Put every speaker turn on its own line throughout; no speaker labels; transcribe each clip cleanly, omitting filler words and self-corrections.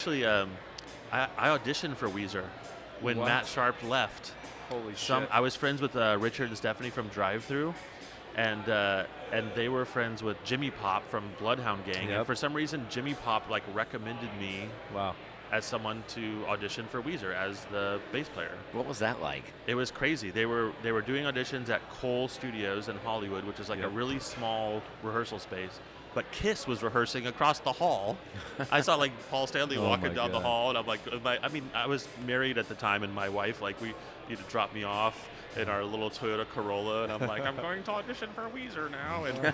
Actually, I auditioned for Weezer when
What?
Matt Sharp left.
Holy shit.
I was friends with Richard and Stephanie from Drive Thru, and they were friends with Jimmy Pop from Bloodhound Gang.
Yep.
And for some reason, Jimmy Pop recommended me
Wow.
as someone to audition for Weezer as the bass player.
What was that like?
It was crazy. They were doing auditions at Cole Studios in Hollywood, which is like a really small rehearsal space. But Kiss was rehearsing across the hall. I saw Paul Stanley walking down the hall, and I'm like, I was married at the time, and my wife, we need to drop me off in our little Toyota Corolla, and I'm like, I'm going to audition for Weezer now. And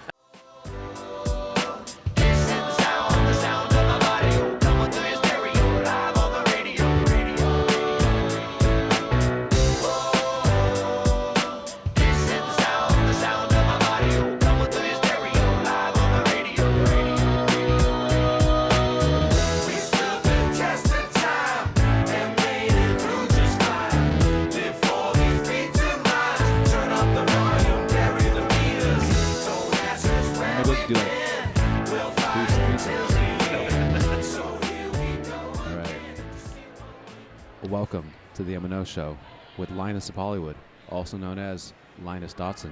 Welcome to the MNO Show with Linus of Hollywood, also known as Linus Dotson.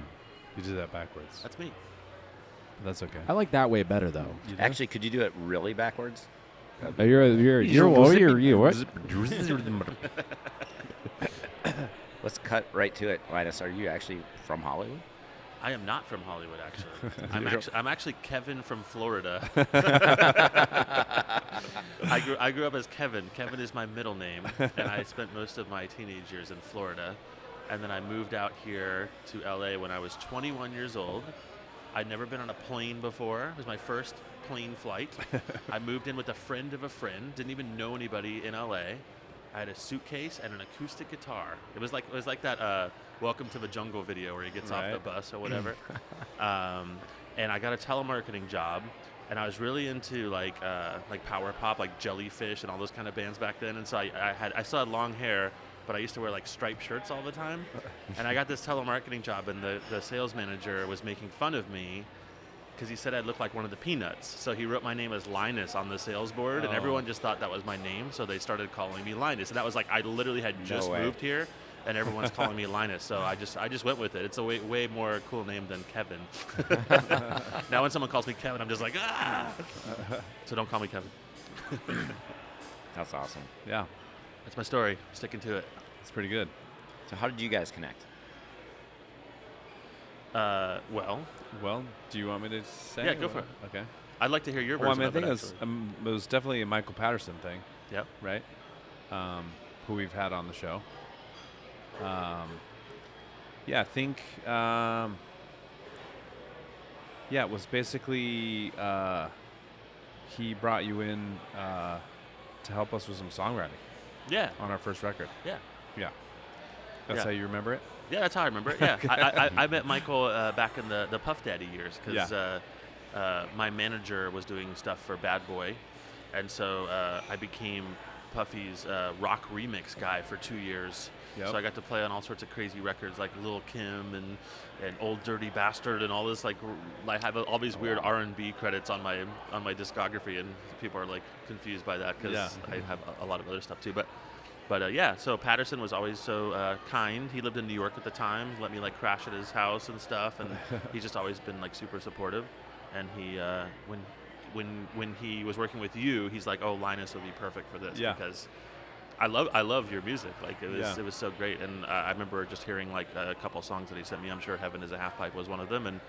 You did that backwards.
that's me.
That's okay.
I like that way better, though.
You did?
Actually, could you do it really backwards?
You're what?
Let's cut right to it. Linus, are you actually from Hollywood?
I am not from Hollywood, actually. I'm actually Kevin from Florida. I grew up as Kevin. Kevin is my middle name, and I spent most of my teenage years in Florida. And then I moved out here to LA when I was 21 years old. I'd never been on a plane before. It was my first plane flight. I moved in with a friend of a friend, didn't even know anybody in LA. I had a suitcase and an acoustic guitar. It was like that Welcome to the Jungle video where he gets off the bus or whatever. And I got a telemarketing job, and I was really into like power pop, like Jellyfish and all those kind of bands back then. And so I still had long hair, but I used to wear striped shirts all the time. And I got this telemarketing job, and the sales manager was making fun of me because he said I'd look like one of the Peanuts. So he wrote my name as Linus on the sales board, and everyone just thought that was my name, so they started calling me Linus. And that was I literally had just moved here, and everyone's calling me Linus, so I just went with it. It's a way more cool name than Kevin. Now when someone calls me Kevin, I'm just like, ah! So don't call me Kevin.
That's awesome.
Yeah.
That's my story. Sticking to it.
It's pretty good.
So how did you guys connect?
Well,
do you want me to say?
Yeah, go for it.
Okay.
I'd like to hear your
Well,
version
I
of
think
it,
it was definitely a Michael Patterson thing.
Yep.
Right? Who we've had on the show. Yeah, I think, it was basically he brought you in to help us with some songwriting.
Yeah.
On our first record.
Yeah.
Yeah. That's how you remember it?
Yeah, that's how I remember it. Yeah. I met Michael back in the Puff Daddy years because my manager was doing stuff for Bad Boy, and so I became Puffy's rock remix guy for 2 years.
Yep.
So I got to play on all sorts of crazy records like Lil' Kim and Old Dirty Bastard and all this I have all these weird R&B credits on my discography, and people are confused by that because I have a lot of other stuff too. But so Patterson was always so kind. He lived in New York at the time, let me crash at his house and stuff, and he's just always been super supportive. And he when he was working with you, he's like, oh, Linus would be perfect for this because I love your music. It was so great. And I remember just hearing a couple songs that he sent me. I'm sure Heaven is a Half Pipe was one of them, and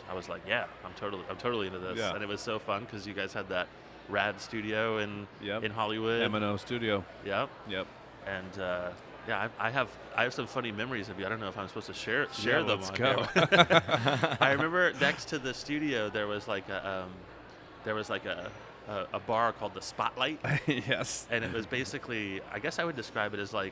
I was like, yeah, I'm totally into this. And it was so fun because you guys had that rad studio in Hollywood.
MNO Studio.
Yep.
And
I have some funny memories of you. I don't know if I'm supposed to share them.
Let's go.
I remember next to the studio there was a bar called the Spotlight.
Yes.
And it was basically, I guess I would describe it as a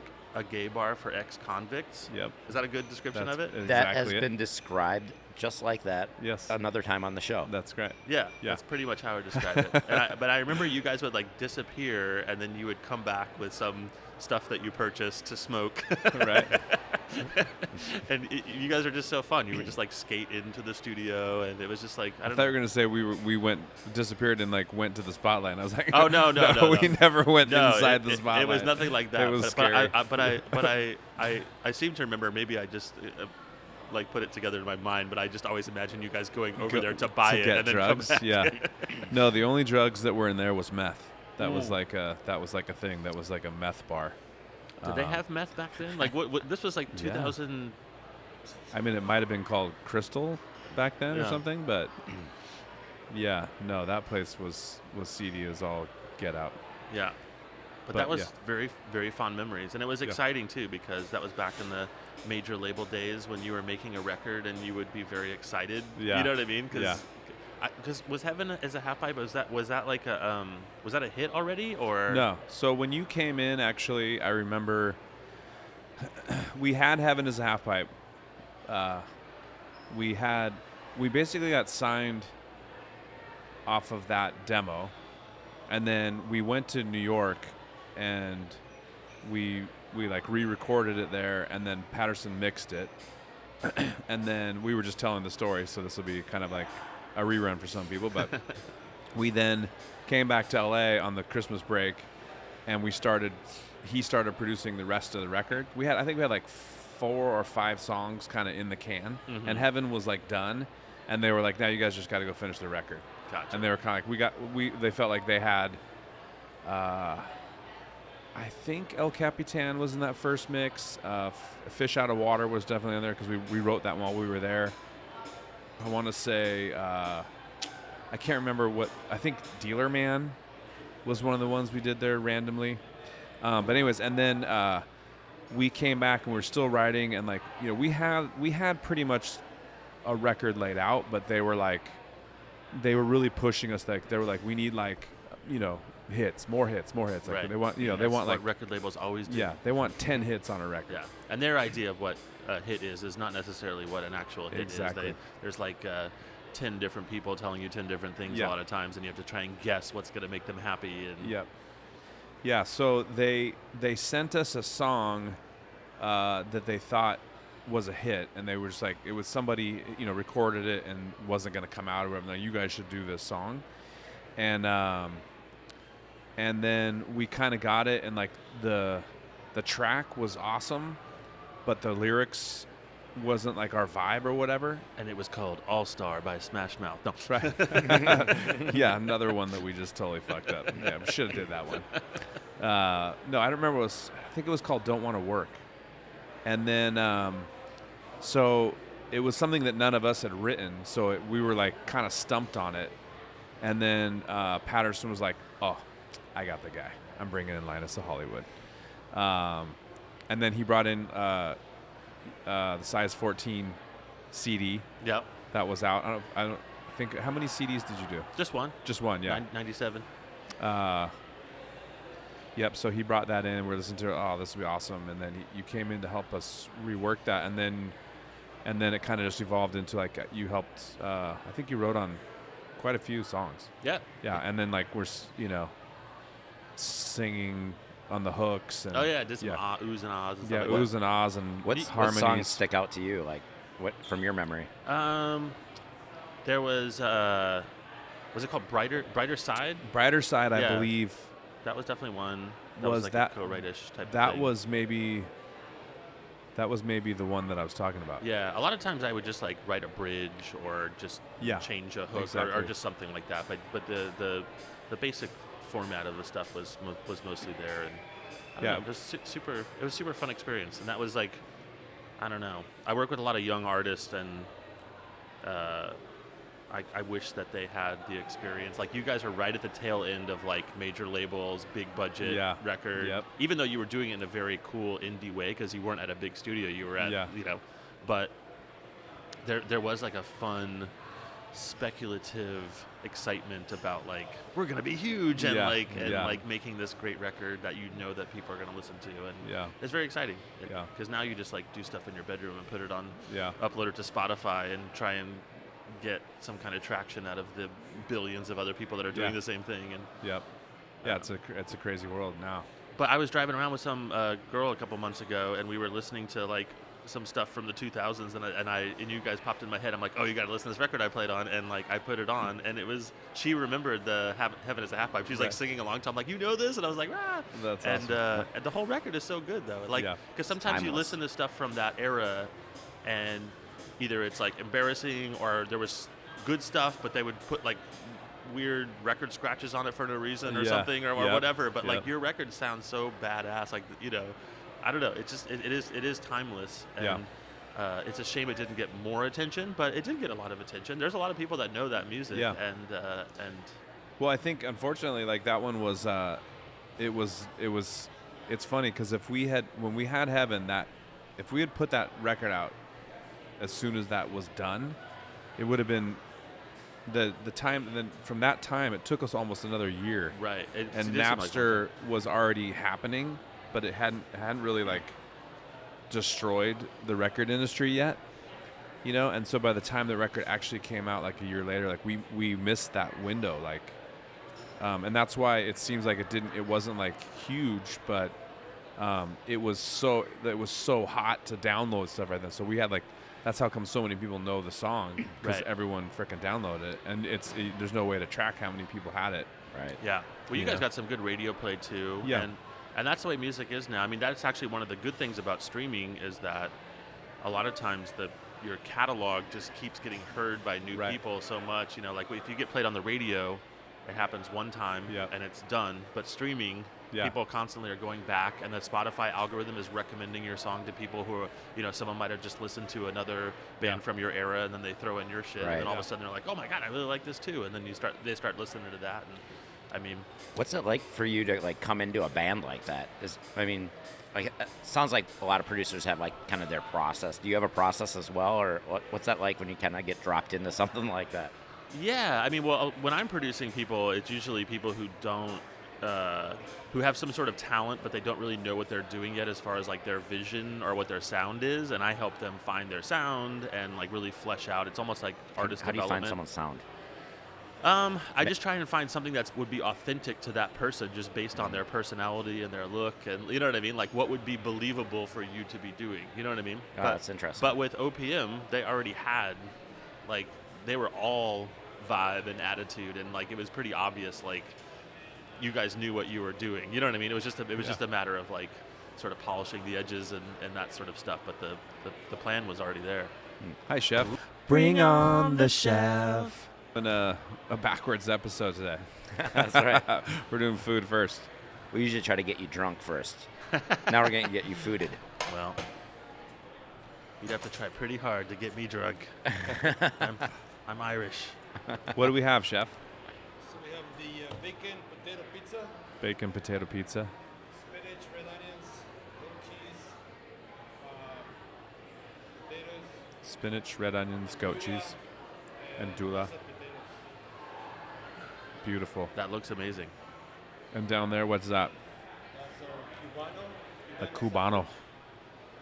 gay bar for ex-convicts.
Yep.
Is that a good description of it?
That has been described just like that.
Yes.
Another time on the show.
That's great.
Yeah,
Yeah.
that's pretty much how I would describe it. But I remember you guys would like disappear, and then you would come back with some stuff that you purchased to smoke.
Right.
And you guys are just so fun. You would just like skate into the studio, and it was just like
I thought you were gonna say we disappeared and like went to the spotlight. And I was like,
Oh no,
we never went inside the
it
spotlight.
It was nothing like that.
It was
but
scary.
I seem to remember. Maybe I just like put it together in my mind, but I just always imagine you guys going over there to buy it
get
and then
drugs.
come back.
Yeah. No, the only drugs that were in there was meth. That was like a thing. That was like a meth bar.
Did they have meth back then? Like what this was like
Yeah.
2000.
I mean, it might have been called Crystal back then or
Yeah.
something, but yeah, no, that place was seedy as all get out.
Yeah. But that was very, very fond memories. And it was exciting, too, because that was back in the major label days when you were making a record and you would be very excited.
Yeah.
You know what I mean?
Yeah.
Because was Heaven as a Half Pipe, was that like a was that a hit already, or
No. So when you came in, actually, I remember we had Heaven as a Half Pipe. We basically got signed off of that demo, and then we went to New York and we like re-recorded it there, and then Patterson mixed it, and then we were just telling the story, so this will be kind of like a rerun for some people, but we then came back to LA on the Christmas break, and he started producing the rest of the record. I think we had like 4 or 5 songs kind of in the can, and Heaven was like done, and they were like, now you guys just got to go finish the record.
Gotcha.
And they were kind of like, they felt like they had, I think El Capitan was in that first mix. Fish Out of Water was definitely in there because we wrote that while we were there. I want to say, I can't remember what, I think Dealer Man was one of the ones we did there randomly. But anyways, and then we came back and we were still writing, and like, you know, we had pretty much a record laid out, but they were really pushing us. Like, they were like, we need like, you know, more hits. Like
Right.
they want, you know,
And
they
that's
want
what
like
record labels always do.
Yeah, they want 10 hits on a record.
Yeah, and their idea of what a hit is not necessarily what an actual hit
Exactly.
is. There's like 10 different people telling you 10 different things a
Yeah.
lot of times, and you have to try and guess what's going to make them happy. And
Yep. Yeah, so they sent us a song that they thought was a hit, and they were just like, it was somebody, you know, recorded it and wasn't going to come out or whatever. Like, you guys should do this song. And then we kind of got it, and like the track was awesome, but the lyrics wasn't like our vibe or whatever.
And it was called All Star by Smash Mouth. No,
Right. Yeah, another one that we just totally fucked up. Yeah, we should have did that one. No, I don't remember. I think it was called Don't Want to Work. And then, so it was something that none of us had written, so we were like kind of stumped on it. And then Patterson was like, oh, I got the guy. I'm bringing in Linus of Hollywood. And then he brought in the size 14 CD.
Yep.
That was out. I don't think. How many CDs did you do?
Just one.
Just one, yeah.
97.
Yep. So he brought that in. We're listening to it. Oh, this will be awesome. And then you came in to help us rework that, and then it kind of just evolved into like you helped. I think you wrote on quite a few songs.
Yeah.
Yeah, and then like we're singing on the hooks. And
Oh yeah, did some oohs and ahs and stuff.
yeah,
like
oohs and ahs and
What
harmonies.
songs stick out to you? Like, what from your memory?
There was it called Brighter Side?
Brighter Side, I
Yeah.
believe.
That was definitely one. That
Was
like
that-
a co-write-ish type of
That
thing.
was maybe the one that I was talking about.
Yeah, a lot of times I would just like write a bridge or just
Yeah,
change a hook or
exactly.
just something like that. But the basic format of the stuff was mostly there, and I don't
Yeah.
know, it was super. It was a super fun experience, and that was like, I don't know. I work with a lot of young artists, and I wish that they had the experience. Like, you guys are right at the tail end of like major labels, big budget record.
Yep.
Even though you were doing it in a very cool indie way, because you weren't at a big studio, you were at
Yeah.
you know, but there was like a fun speculative excitement about like we're gonna be huge and like making this great record that you know that people are gonna listen to, and it's very exciting. Because now you just like do stuff in your bedroom and put it on, upload it to Spotify and try and get some kind of traction out of the billions of other people that are doing the same thing. And
it's a crazy world now.
But I was driving around with some girl a couple months ago, and we were listening to like some stuff from the 2000s, and you guys popped in my head. I'm like, oh, you got to listen to this record I played on, and like I put it on, and it was, she remembered the Heaven is a Half Pipe. She's like singing along to. I'm like, you know this, and I was like, ah.
That's
and
awesome.
And the whole record is so good though, like because sometimes you listen to stuff from that era, and either it's like embarrassing or there was good stuff, but they would put like weird record scratches on it for no reason or something or whatever. But like your record sounds so badass, like I don't know. It's just it is timeless, and it's a shame it didn't get more attention, but it did get a lot of attention. There's a lot of people that know that music, and
well, I think unfortunately, like that one was, it's funny because when we had Heaven, that if we had put that record out as soon as that was done, it would have been the time. And then from that time, it took us almost another year,
right?
And Napster was already happening. But it hadn't really like destroyed the record industry yet, And so by the time the record actually came out, like a year later, like we missed that window, like, and that's why it seems like it wasn't like huge, but it was so hot to download stuff right then. So we had like, that's how come so many people know the song, because everyone frickin' downloaded it, and there's no way to track how many people had it.
Right.
Yeah. Well, you guys got some good radio play too.
Yeah.
And that's the way music is now. I mean, that's actually one of the good things about streaming is that a lot of times your catalog just keeps getting heard by new people so much. Like if you get played on the radio, it happens one time and it's done. But streaming, people constantly are going back, and the Spotify algorithm is recommending your song to people who are, someone might have just listened to another band from your era, and then they throw in your shit, and then all of a sudden they're like, oh my God, I really like this too. And then they start listening to that. And I mean,
what's it like for you to like come into a band like that? It sounds like a lot of producers have like kind of their process. Do you have a process as well, or what's that like when you kind of get dropped into something like that?
Yeah, I mean, well, when I'm producing people, it's usually people who don't, who have some sort of talent, but they don't really know what they're doing yet as far as like their vision or what their sound is, and I help them find their sound and like really flesh out. It's almost like artist development.
How do you find someone's sound?
I just try and find something that would be authentic to that person, just based on their personality and their look, and you know what I mean? Like what would be believable for you to be doing, you know what I mean?
Oh, that's interesting.
But with OPM, they already had, like, they were all vibe and attitude, and like it was pretty obvious, like you guys knew what you were doing, you know what I mean? It was just a matter of like sort of polishing the edges and that sort of stuff, but the plan was already there.
Hi, Chef.
Bring on the chef.
In a backwards episode today.
That's right.
We're doing food first.
We usually try to get you drunk first. Now we're going to get you fooded.
Well, you'd have to try pretty hard to get me drunk. I'm Irish.
What do we have, Chef?
So we have the bacon potato pizza,
Bacon potato pizza.
spinach, red onions, goat cheese, potatoes,
Spinach, red onions, goat cheese, and dula.
potatoes.
Beautiful.
That looks amazing.
And down there, what's that?
That's our cubano.
The cubano.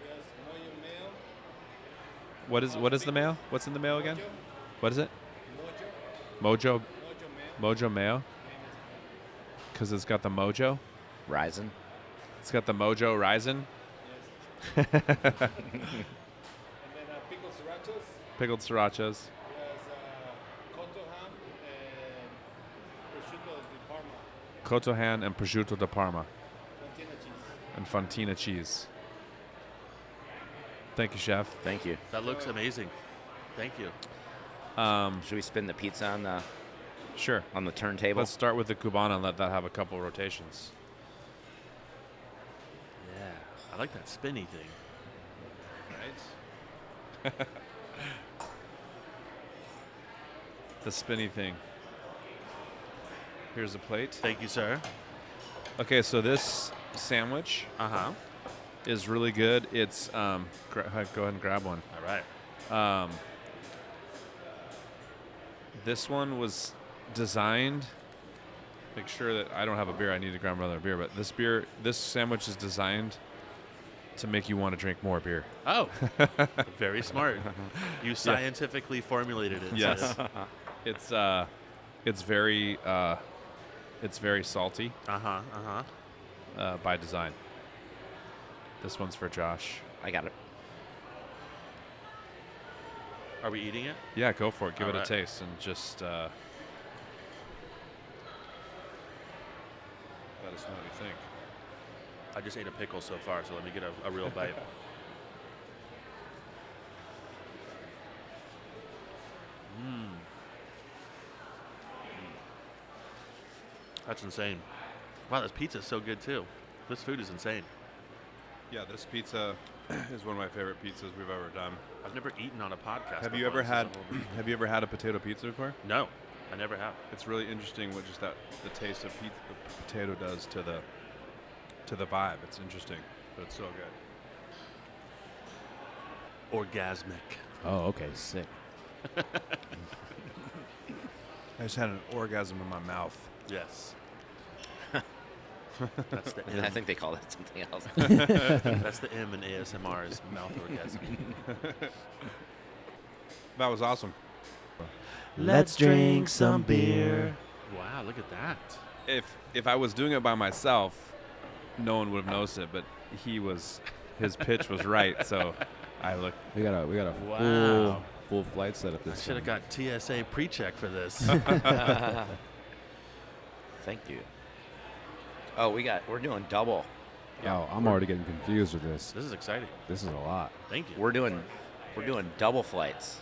Yes, mojo mayo,
What is the mayo? What's in the mayo again? What is it?
mojo,
Mojo.
mojo mayo.
Mojo mayo. Because it's got the mojo.
Ryzen.
It's got the mojo rising.
Yes. And then pickled srirachos.
Pickled srirachos.
Yes, cotto ham and prosciutto di Parma,
Cotohan and prosciutto di Parma.
fontina cheese.
And fontina cheese. Thank you, Chef.
Thank you.
That looks amazing. Thank you.
Should we spin the pizza
Sure.
on the turntable?
Let's start with the cubano and let that have a couple rotations.
Yeah, I like that spinny thing.
Right? The spinny thing. Here's a plate.
Thank you, sir.
Okay, so this sandwich
Uh-huh.
is really good. It's go ahead and grab one.
All right.
This one was designed. Make sure that I don't have a beer. I need to grab another beer. But this sandwich is designed to make you want to drink more beer.
Oh, very smart. You scientifically formulated it.
Yes. It's very salty by design. This one's for Josh.
I got it.
Are we eating it?
Yeah, go for it. Give
All
it
right.
a taste and just let us know what you think.
I just ate a pickle so far, so let me get a real bite. That's insane. Wow, this pizza's so good too. This food is insane.
Yeah, this pizza is one of my favorite pizzas we've ever done.
I've never eaten on a podcast.
Have you ever had a potato pizza before?
No, I never have.
It's really interesting what just the taste of pizza, the potato does to the vibe. It's interesting, but it's so good.
Orgasmic.
Oh, okay, sick.
I just had an orgasm in my mouth.
Yes. That's the
I
M.
think they call that something else.
That's the M in ASMR is mouth orgasm.
That was awesome.
Let's drink some beer.
Wow, look at that.
If I was doing it by myself, no one would have noticed it. But his pitch was right. So I looked.
We got a
Wow.
full flight setup
I
this
should have
time.
got TSA pre-check for this.
Thank you. Oh, we're doing double.
Oh, I'm already getting confused with this.
This is exciting.
This is a lot.
Thank you.
We're doing double flights.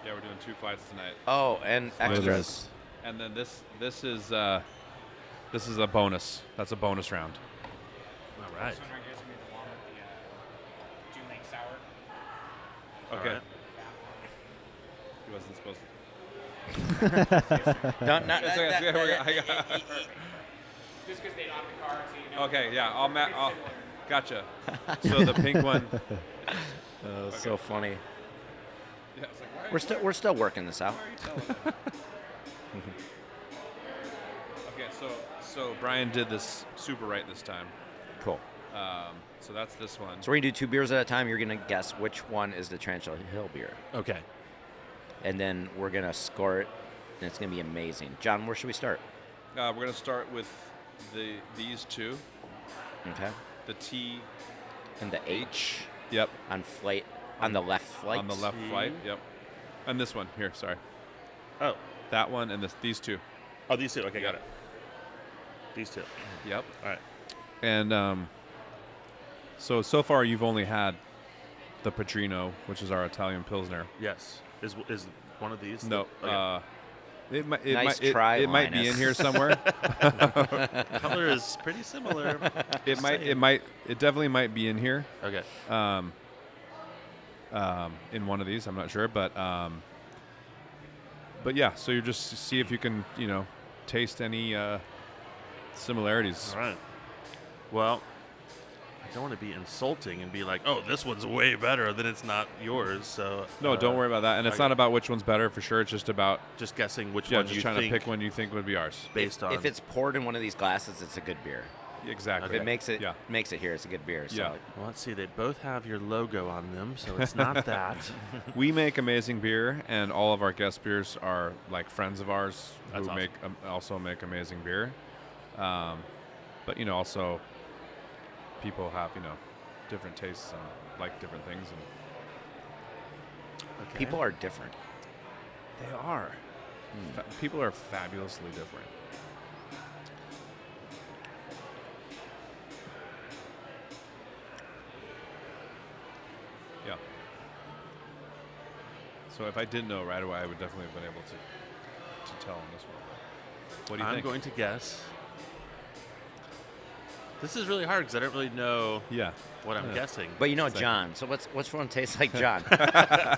Yeah, we're doing 2 flights tonight.
Oh, and
Look at
extras.
this.
And then this is a bonus. That's a bonus round.
All right.
This one right here is going to be the one with the June Lake Sour.
Okay.
right.
He wasn't supposed to.
No, not,
It's okay, it's okay, I got-
Just because they don't have the card, so you know.
Okay, yeah, I'll
It's similar.
gotcha. So the pink one.
So funny.
Yeah, it's like, why
We're still working this out.
are you telling that? Okay, so Brian did this super right this time.
Cool.
So that's this one.
So we're gonna do 2 beers at a time. You're gonna guess which one is the Tarantula Hill beer,
Okay.
and then we're gonna score it, and it's gonna be amazing. John, where should we start?
We're gonna start with these two.
Okay.
The T.
And the H
Yep.
on the left flight.
On the left flight. Yep. And this one here. Sorry.
Oh.
That one and these two.
Oh, these two. Okay, got it. These two.
Yep.
All right.
And so far you've only had the Padrino, which is our Italian Pilsner.
Yes. Is one of these?
No.
Okay.
It might
Nice try,
it might be
Linus.
in here somewhere.
Color is pretty similar.
it definitely might be in here.
Okay.
In one of these, I'm not sure, but yeah. So you just see if you can, taste any similarities.
All right. Well, I don't want to be insulting and be like, "Oh, this one's way better," then it's not yours. So
No, don't worry about that. And it's
okay.
not about which one's better for sure. It's just about
Just guessing which
yeah,
one
just
you
trying
think
to pick one you think would be ours.
based on.
If it's poured in one of these glasses, it's a good beer.
Exactly.
If it makes it
Yeah.
here, it's a good beer. So
Yeah.
Well, let's see. They both have your logo on them, so it's not that.
We make amazing beer, and all of our guest beers are like friends of ours
That's
who
awesome.
also make amazing beer. But also people have different tastes and like different things, and
Okay.
people are different.
they are. People are fabulously different. Yeah. So if I did know right away, I would definitely have been able to tell on this one. What do you
I'm
think?
going to guess. This is really hard because I don't really know
Yeah.
what I'm guessing.
But John. So which one tastes like John?
Back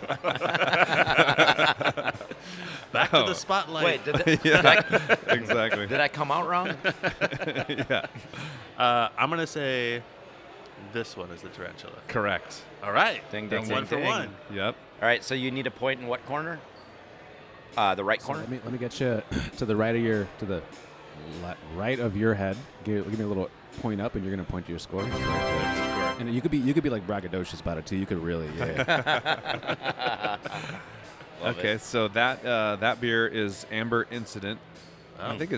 to the spotlight.
Wait,
Yeah. Exactly.
did I come out wrong?
Yeah.
I'm going to say this one is the Tarantula.
Correct.
All right.
Ding,
That's
ding,
one
ding,
for
ding.
one.
Yep.
All right, so you need a point in what corner? The right
So
corner.
let me get you to the right of your head. Give me a little point up, and you're gonna point to your score. And you could be like braggadocious about it too. You could really, yeah.
Love
Okay,
it.
so that beer is Amber Incident.
Oh.
I think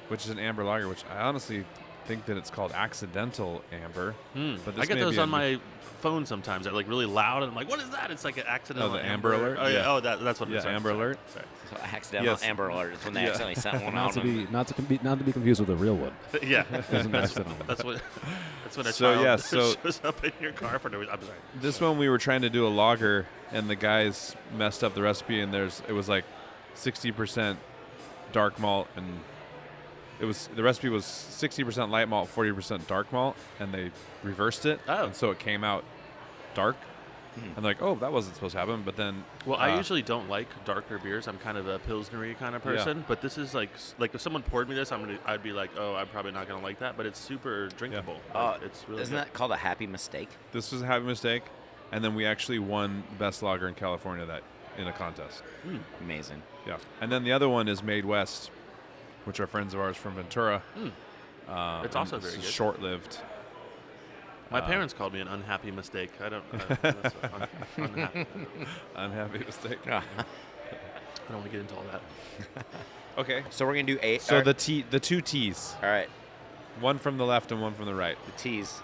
which is an amber lager, which I honestly think that it's called Accidental Amber. But this
I get
may
those
be
on my phone sometimes. They're like really loud, and I'm like, "What is that?" It's like an accidental
the Amber Alert?
Oh yeah.
Yeah.
Oh, that's what it
Yeah,
is. Sorry,
Amber
sorry,
Alert.
Sorry.
So accidental
Yes.
Amber Alert is when they
Yeah.
accidentally sent one
not
out.
to be confused with a real one.
Yeah.
There's an
that's,
accidental.
that's what. That's when a
So,
child
yeah, so-
shows up in your car for no reason. I'm sorry.
This one we were trying to do a lager, and the guys messed up the recipe, and it was like 60% dark malt, and the recipe was 60% light malt, 40% dark malt, and they reversed it,
Oh.
and so it came out dark. I'm like, oh, that wasn't supposed to happen, but then
Well, I usually don't like darker beers. I'm kind of a pilsnery kind of person, but this is like if someone poured me this, I'd be like, oh, I'm probably not gonna like that, but it's super drinkable. Like, it's really
Isn't
good.
that called a happy mistake?
this was a happy mistake, and then we actually won best lager in California in a contest.
Amazing.
Yeah, and then the other one is Made West, which are friends of ours from Ventura.
It's also very good.
Short-lived.
My parents called me an unhappy mistake. I don't. That's unhappy.
Unhappy mistake.
I don't want to get into all that.
Okay.
So we're gonna do 8.
So the two T's,
all right,
one from the left and one from the right,
the T's,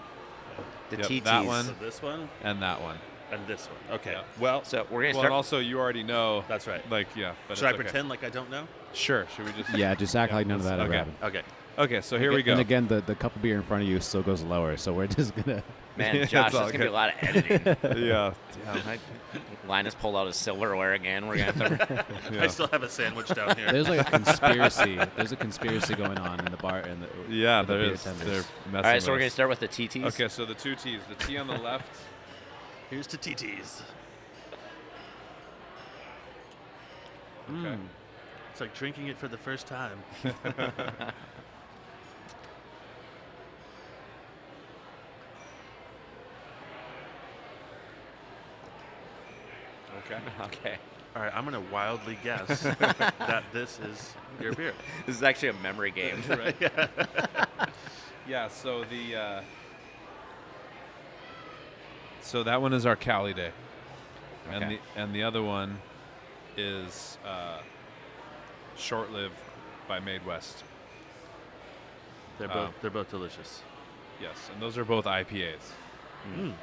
the
Yep,
TTs.
that one.
So this one
and that one.
and this one. Okay.
Yeah.
Well,
So we're gonna
Well,
start.
and also you already know.
that's right.
Like, yeah. But
Should I
it's okay.
pretend like I don't know?
Sure. Should we just?
Yeah, just act like none of that ever
okay.
happened.
Okay.
Okay. So here we go.
And again, the cup of beer in front of you still goes lower, so we're just gonna.
Man,
It's
Josh,
all
there's gonna be a
good.
lot of editing.
yeah.
Linus pulled out his silverware again. We're gonna have to.
Yeah.
I still have a sandwich down here.
There's like a conspiracy. There's a conspiracy going on in the bar and the.
Yeah.
with the
There
beer
is.
tenders.
They're messing
All right, so we're
with
gonna
us.
start with the TTs.
Okay. So the two T's. The T on the left.
Here's to TTs.
Okay.
It's like drinking it for the first time.
Okay.
Okay.
All right, I'm gonna wildly guess that this is your beer.
This is actually a memory game.
Right. Yeah. So the. So that one is our Cali Day,
Okay.
and the other one is Short-Lived by Made West.
They're both delicious.
Yes, and those are both IPAs.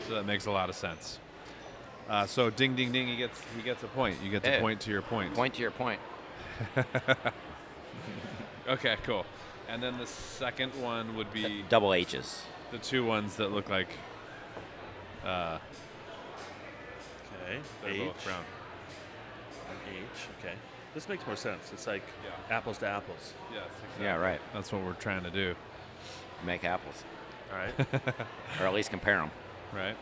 So that makes a lot of sense. So ding ding ding, he gets a point. You get to
Hey.
point to your point.
Point to your point.
Okay, cool. And then the second one would be
Double H's.
the two ones that look like
Okay.
they're
H
both brown.
and H. Okay. This makes more sense. It's like
Yeah.
apples to apples.
Yes, exactly.
Yeah, right.
That's what we're trying to do,
Make apples,
All right.
or at least compare them.
right?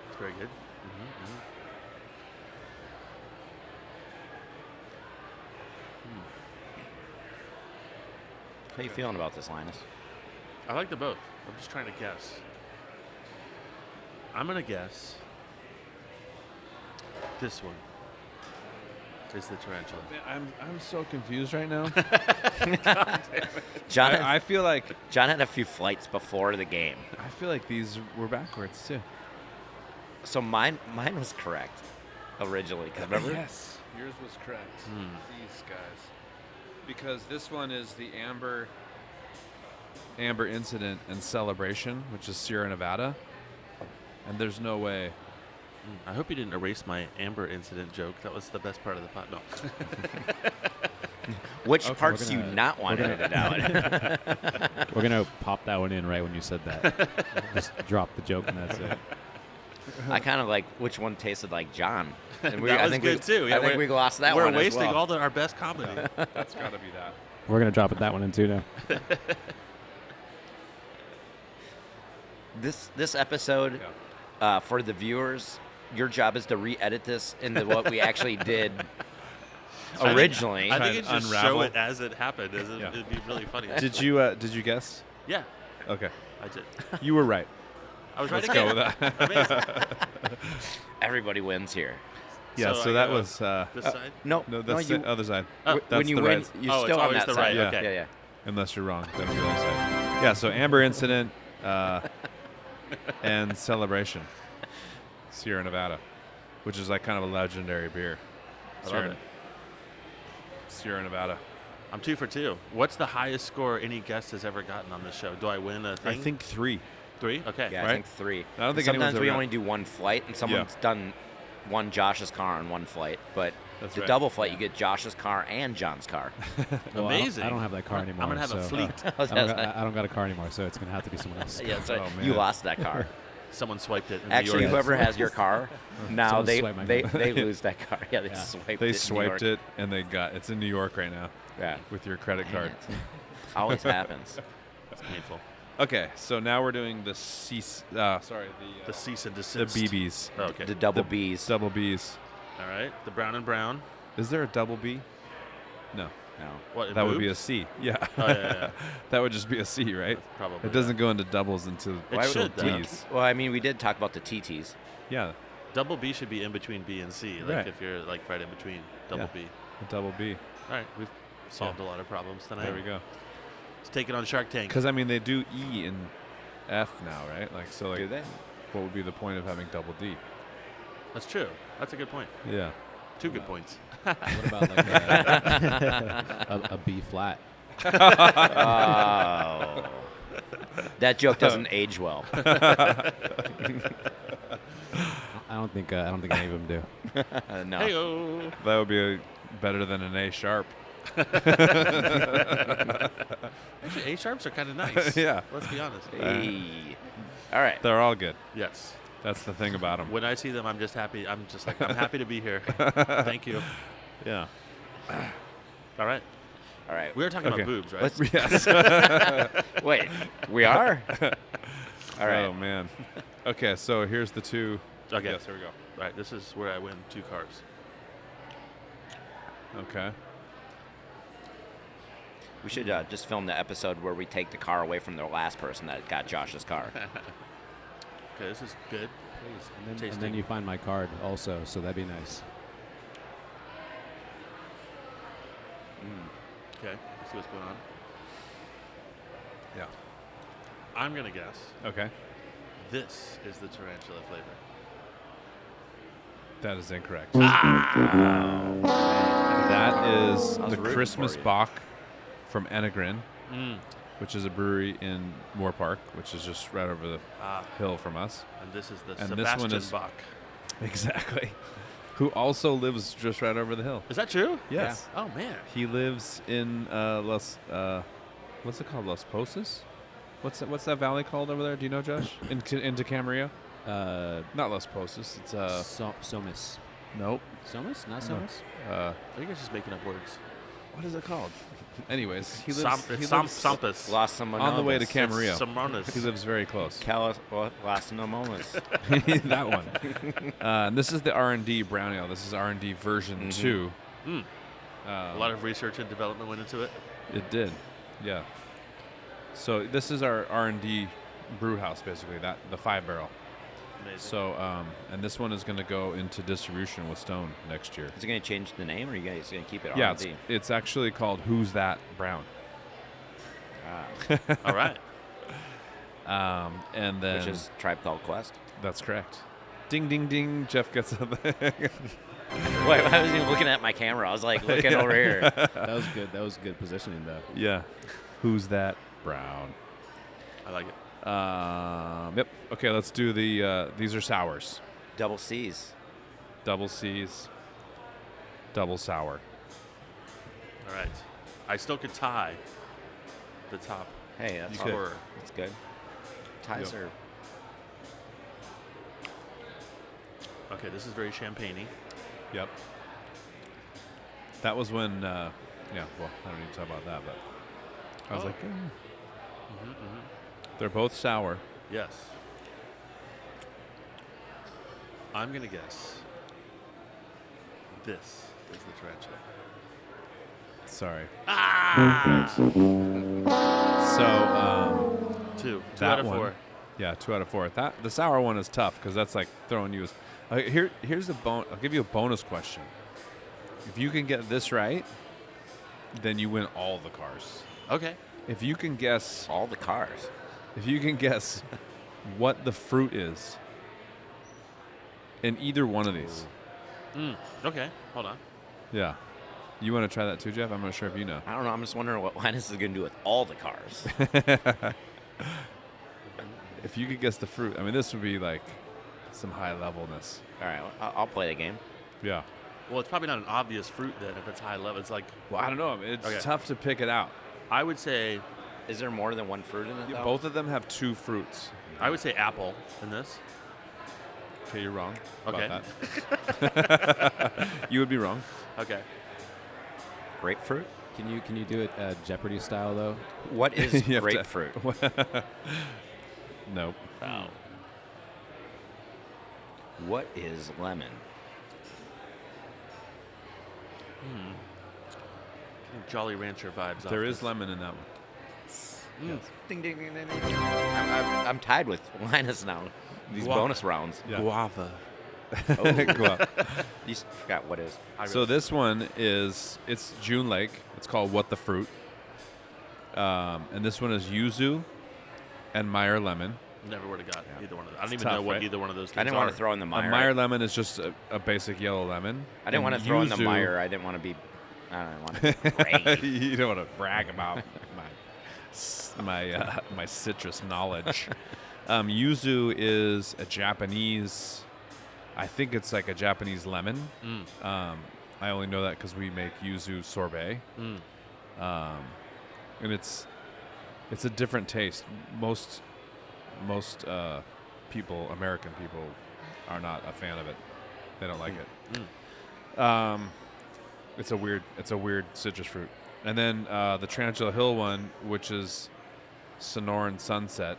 It's very good.
How you feeling about this, Linus?
I like them both. I'm just trying to guess. I'm gonna guess this one is the tarantula.
I'm so confused right now.
John, had,
I feel like
John had a few flights before the game,
these were backwards too.
so mine was correct originally. 'Cause remember?
Yes, yours was correct. These guys, because this one is the Amber Incident and Celebration, which is Sierra Nevada, and there's no way.
I hope you didn't erase my Amber incident joke. That was the best part of the pot. No.
Which
Okay,
parts
we're
do you
gonna-
not want
we're
edited out?
We're gonna pop that one in right when you said that. Just drop the joke and that's it.
I kind of like which one tasted like John. And
That
I
was
think
good too.
I
Yeah,
think we lost that
we're
one
wasting
as well.
all our best comedy.
That's got to be that.
We're gonna drop that one in too now.
This episode, for the viewers, your job is to re-edit this into what we actually did originally.
I
Try
think
and
it's just
unravel.
show it as it happened.
Yeah.
It'd be really funny.
Did you guess?
Yeah,
Okay,
I did.
you were right.
I was right
Let's go
again.
with that.
Amazing.
Everybody wins here.
Yeah,
So
so
I
that
go
was.
This side?
No,
No, that's
you,
the other side.
Oh,
when
That's
you
the
win,
right.
you're
Oh, it's
still on
always
that
the
side.
right,
Yeah.
okay.
Yeah.
Unless you're wrong, then it'll be the other side. Yeah, so Amber Incident and Celebration, Sierra Nevada, which is like kind of a legendary beer.
I love it.
Sierra Nevada.
I'm 2 for 2. What's the highest score any guest has ever gotten on this show? Do I win a
I
thing?
think 3.
3? Okay.
Yeah,
Right?
I think 3.
I don't think
Sometimes
anyone's
we
ever-
only do one flight, and someone's done one Josh's car on one flight. But
That's
the
right.
double flight, you get Josh's car and John's car.
Well,
Amazing.
I don't have that car anymore.
I'm going to have a
so-
fleet.
I don't got a car anymore, so it's gonna have to be someone else.
Yeah, so
Oh,
you
man.
lost that car.
Someone swiped it in
Actually,
New York.
whoever has your car, now
Someone
they
swiped my
they,
car.
they lose that car. Yeah, they
Yeah.
swiped it.
They
in New
swiped
York.
it and they got it's in New York right now
Yeah.
with your credit
Dang
card.
it. Always happens.
It's painful.
Okay, so now we're doing the
The cease and
the
desist.
BBs,
Oh, okay.
The double B's.
double Bs.
All right. The brown and brown.
Is there a double B? No,
No.
What? It
that would be a
moves?
C. Yeah,
Oh, yeah.
that would just be a C, right?
Probably.
It doesn't go into doubles until
It
actual
should, though.
Ds.
Well, I mean, we did talk about the TTs.
Yeah,
Double B should be in between B and C. Like
Right.
if you're like right in between double
Yeah.
B.
a double B.
All right. We've solved a lot of problems tonight.
There we go.
Let's take it on Shark Tank.
Because I mean, they do E and F now, right? Like, so like,
Do they?
what would be the point of having double D?
That's true. That's a good point.
Yeah.
2 good points.
What about like a B flat?
Oh. That joke doesn't age well.
I don't think any of them do.
No.
Hey-o.
That would be better than an A sharp.
Actually, A sharps are kind of nice.
Yeah.
Let's be honest.
Hey. All right.
They're all good.
Yes.
That's the thing about them.
When I see them, I'm just happy. I'm happy to be here. Thank you.
Yeah.
All right.
All right.
We were talking
Okay.
about boobs, right?
Let's-
Yes.
Wait. We are? All right.
Oh man. Okay, so here's the 2.
Okay.
Yes, here we go.
Right. This is where I win 2 cars.
Okay.
We should just film the episode where we take the car away from the last person that got Josh's car.
Okay. This is good.
Please. And
Tasty.
then you find my card also, so that'd be nice.
Okay. Let's see what's going on.
Yeah.
I'm gonna guess
Okay.
this is the tarantula flavor.
That is incorrect.
Oh,
That is
I was
the
rooting
Christmas
for you.
Bach from Enegrin,
Mm.
which is a brewery in Moore Park, which is just right over the
Ah.
hill from us.
And this is the
And this one
Sebastian
is-
Bach.
Exactly. Who also lives just right over the hill.
Is that true?
Yes.
Oh man.
He lives in what's it called? Los Pozos? What's that valley called over there? Do you know, Josh? Into Camarillo? Not Los Pozos. It's
Somas.
nope.
Somas? Not
No.
Somas?
Are you guys just making up words?
What is it called? Anyways, he lives,
It's
he
Sampus.
Lost someone
on the way to
It's
Camarillo.
Simonis.
He lives very close.
Lost no moments.
That one. And this is the R&D brown ale. This is R&D version 2.
Mm. A lot of research and development went into it.
It did, yeah. So this is our R&D brew house, basically. The 5-barrel.
Amazing.
So, and this one is going to go into distribution with Stone next year.
Is it going to change the name, or are you guys going to keep it
Yeah,
R&D?
it's actually called Who's That Brown.
All right.
And then
Which is Tribe Called Quest.
that's correct. Ding, ding, ding. Jeff gets a
Wait, I was even looking at my camera. I was like looking over here.
That was good. That was good positioning, though.
Yeah. Who's That Brown?
I like it.
Yep. Okay, let's do the. These are sours.
Double C's.
Double C's. Double sour.
All right. I still could tie the top
Hey, that's
You could.
scorer.
That's good. Ties
Yep.
are.
Okay, this is very champagne-y.
Yep. That was when. Yeah. Well, I don't need to talk about that, but I was
Oh.
like, they're both sour.
Yes. I'm going to guess this is the tarantula.
Sorry.
Ah!
So
2
That
out of
one.
4.
Yeah, 2 out of 4. The sour one is tough because that's like throwing you. Here's the I'll give you a bonus question. If you can get this right, then you win all the cars.
Okay.
If you can guess
All the cars.
what the fruit is in either one of these.
Okay. Hold on.
Yeah. You want to try that too, Jeff? I'm not sure if you know.
I don't know. I'm just wondering what Linus is going to do with all the cars.
If you could guess the fruit, I mean, this would be like some high levelness.
All right, I'll play the game.
Yeah.
Well, it's probably not an obvious fruit then if it's high level. It's like,
Well, I don't know. I mean, it's
Okay.
tough to pick it out.
I would say
Is there more than one fruit in it? though?
Both of them have 2 fruits.
apple in this.
Okay, you're wrong.
Okay.
About that. You would be wrong.
Okay.
Grapefruit?
Can you do it Jeopardy style though?
What is
You have to-
grapefruit?
Nope.
Oh. What is lemon?
Jolly Rancher vibes.
There
off
is
this.
lemon in that one.
Ding, ding, ding, ding, ding. I'm tied with Linus now. These
Guava.
bonus rounds.
Yeah.
Guava.
Guava.
You forgot what is.
So this one it's June Lake. It's called What the Fruit. And this one is yuzu and Meyer lemon.
Never would have got either one of those. I don't even
tough,
know what
right?
either one of those things
I didn't want
are.
to throw in the
A
Meyer.
Meyer lemon is just a basic yellow lemon.
I didn't want to
And
throw in the
yuzu-
Meyer. I didn't want to be. I don't want to be braggy.
You don't want to brag about my citrus knowledge. Yuzu is a Japanese. I think it's like a Japanese lemon. I only know that because we make yuzu sorbet. And it's a different taste. Most people, American people, are not a fan of it. They don't like it. It's a weird citrus fruit. And then the Tarantula Hill one, which is Sonoran Sunset,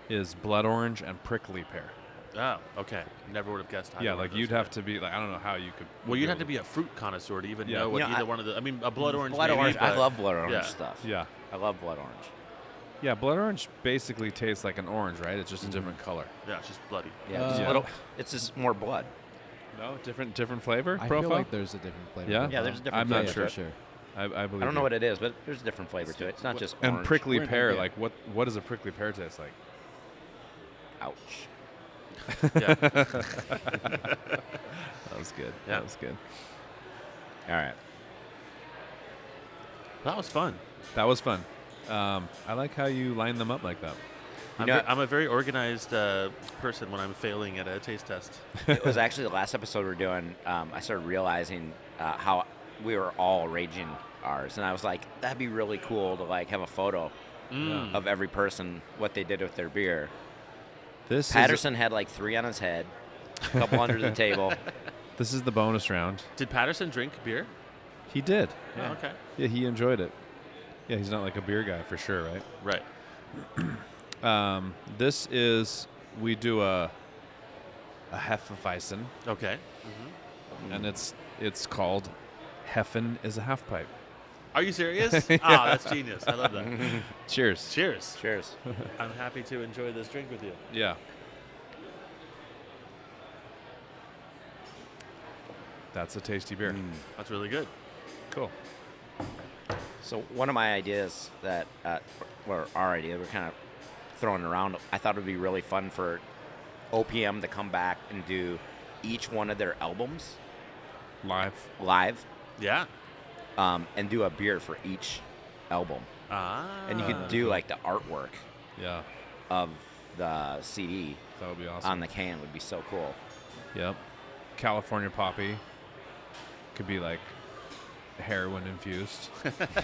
is blood orange and prickly pear.
Oh, okay. Never would have guessed. either
Yeah,
one
like
of
you'd
those
have
either.
to be like, I don't know how you could.
Well, you'd have to be a fruit connoisseur to even
Yeah.
know what
You know,
either one of the. I mean, a blood orange.
Blood
maybe,
orange. I
but-
love blood orange
yeah.
stuff.
Yeah,
I love blood orange.
yeah. Blood orange basically tastes like an orange, right? It's just a different color.
Yeah, it's just bloody.
Yeah,
Uh,
just
Yeah.
little. It's just more blood.
No, different flavor
I
profile.
feel like there's a different flavor.
Yeah?
profile.
Yeah, there's a different
I'm not
flavor
sure.
to it.
I believe.
I don't know
you.
what it is, but there's a different flavor to it. It's not just
And
orange.
prickly
We're in
pear,
India.
like what does a prickly pear taste like?
Ouch.
Yeah.
That was good.
Yeah.
That was good.
All right.
That was fun.
That was fun. I like how you line them up like that.
I'm a very organized person when I'm failing at a taste test.
It was actually the last episode we're doing. I started realizing how we were all raging ours, and I was like, that'd be really cool to like have a photo of every person, what they did with their beer.
This
Patterson had like 3 on his head, a couple under the table.
This is the bonus round.
Did Patterson drink beer?
He did.
Oh, okay.
Yeah, he enjoyed it. Yeah, he's not like a beer guy for sure, right?
Right.
This is we do a Hefeweizen,
Okay.
and it's called Heffen is a half pipe.
Are you serious? Ah, that's genius. I love that.
Cheers.
Cheers.
Cheers.
I'm happy to enjoy this drink with you.
Yeah. That's a tasty beer.
That's really good.
Cool.
So one of my ideas that, or our idea, we're kind of throwing around. I thought it would be really fun for OPM to come back and do each one of their albums live,
Yeah.
and do a beer for each album.
Ah.
And you could do like the artwork
Yeah,
of the CD
that would be awesome.
on the can would be so cool.
Yep. California Poppy could be like heroin infused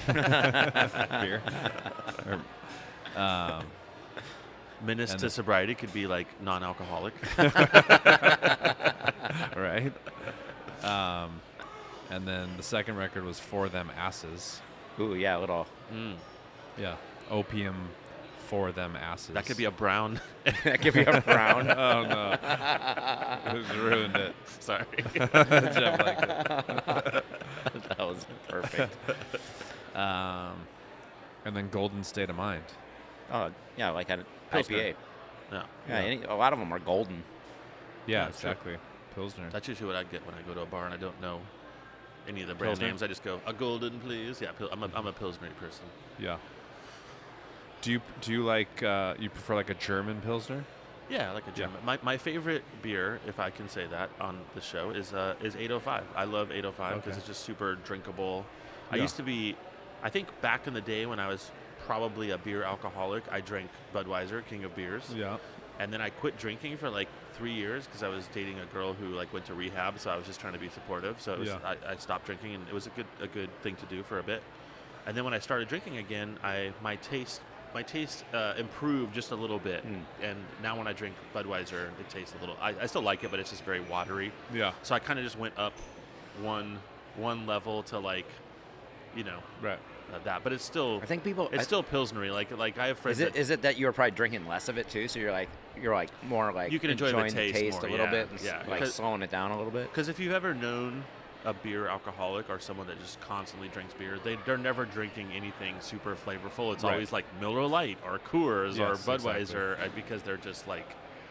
beer. Or,
Menace
and
to
the-
sobriety could be like non-alcoholic.
right. And then the second record was For Them Asses.
Ooh, yeah, a little.
Yeah. Opium For Them Asses.
That could be a brown.
That could be a brown.
Oh no. It ruined it.
Sorry.
Jeff liked it.
That was perfect.
And then Golden State of Mind.
Oh, yeah, like an
Pilsner.
IPA.
No.
Yeah, a lot of them are golden.
Yeah,
that's true.
exactly. Pilsner.
That's usually what I get when I go to a bar and I don't know any of the brand
Pilsner?
names. I just go, a golden, please. Yeah, I'm a Pilsner person.
Yeah. Do you like you prefer like a German Pilsner?
Yeah, I like a German. My favorite beer, if I can say that on the show, is 805. I love 805 because
Okay.
it's just super drinkable. I
Yeah.
used to be, I think back in the day when I was probably a beer alcoholic, I drank Budweiser, king of beers.
Yeah.
And then I quit drinking for like 3 years because I was dating a girl who like went to rehab, so I was just trying to be supportive. So it was,
Yeah.
I stopped drinking, and it was a good thing to do for a bit. And then when I started drinking again, my taste improved just a little bit. And now when I drink Budweiser, it tastes a little. I still like it, but it's just very watery.
Yeah.
So I kind of just went up one level to like, you know,
Right.
that. But it's still
I think people.
it's still Pilsnery. Like I have friends.
Is it that you were probably drinking less of it too? So you're like more like
You can enjoy the
enjoying
taste more,
a little
yeah,
bit, and
yeah,
like
because-
slowing it down a little bit.
Because if you've ever known a beer alcoholic or someone that just constantly drinks beer, they're never drinking anything super flavorful. It's
Right.
always like Miller Lite or Coors or
Yes,
Budweiser because they're just like.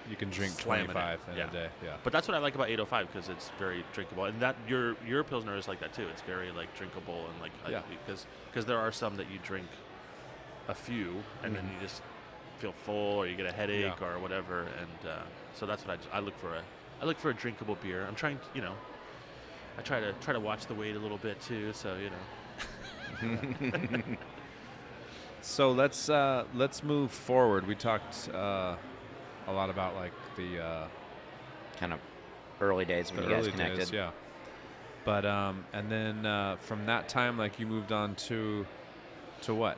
You can drink
Slamming it.
25 in
Yeah.
a day. Yeah.
But that's what I like about 805 because it's very drinkable, and that your Pilsner is like that too. It's very like drinkable and like
Yeah.
because there are some that you drink a few and then you just feel full or you get a headache
Yeah.
or whatever, and so that's what I look for. I look for a drinkable beer. I'm trying, I try to watch the weight a little bit too. So
So let's move forward. We talked a lot about like the
Kind of early days when you guys
early
connected.
days, yeah. But and then from that time, like you moved on to what?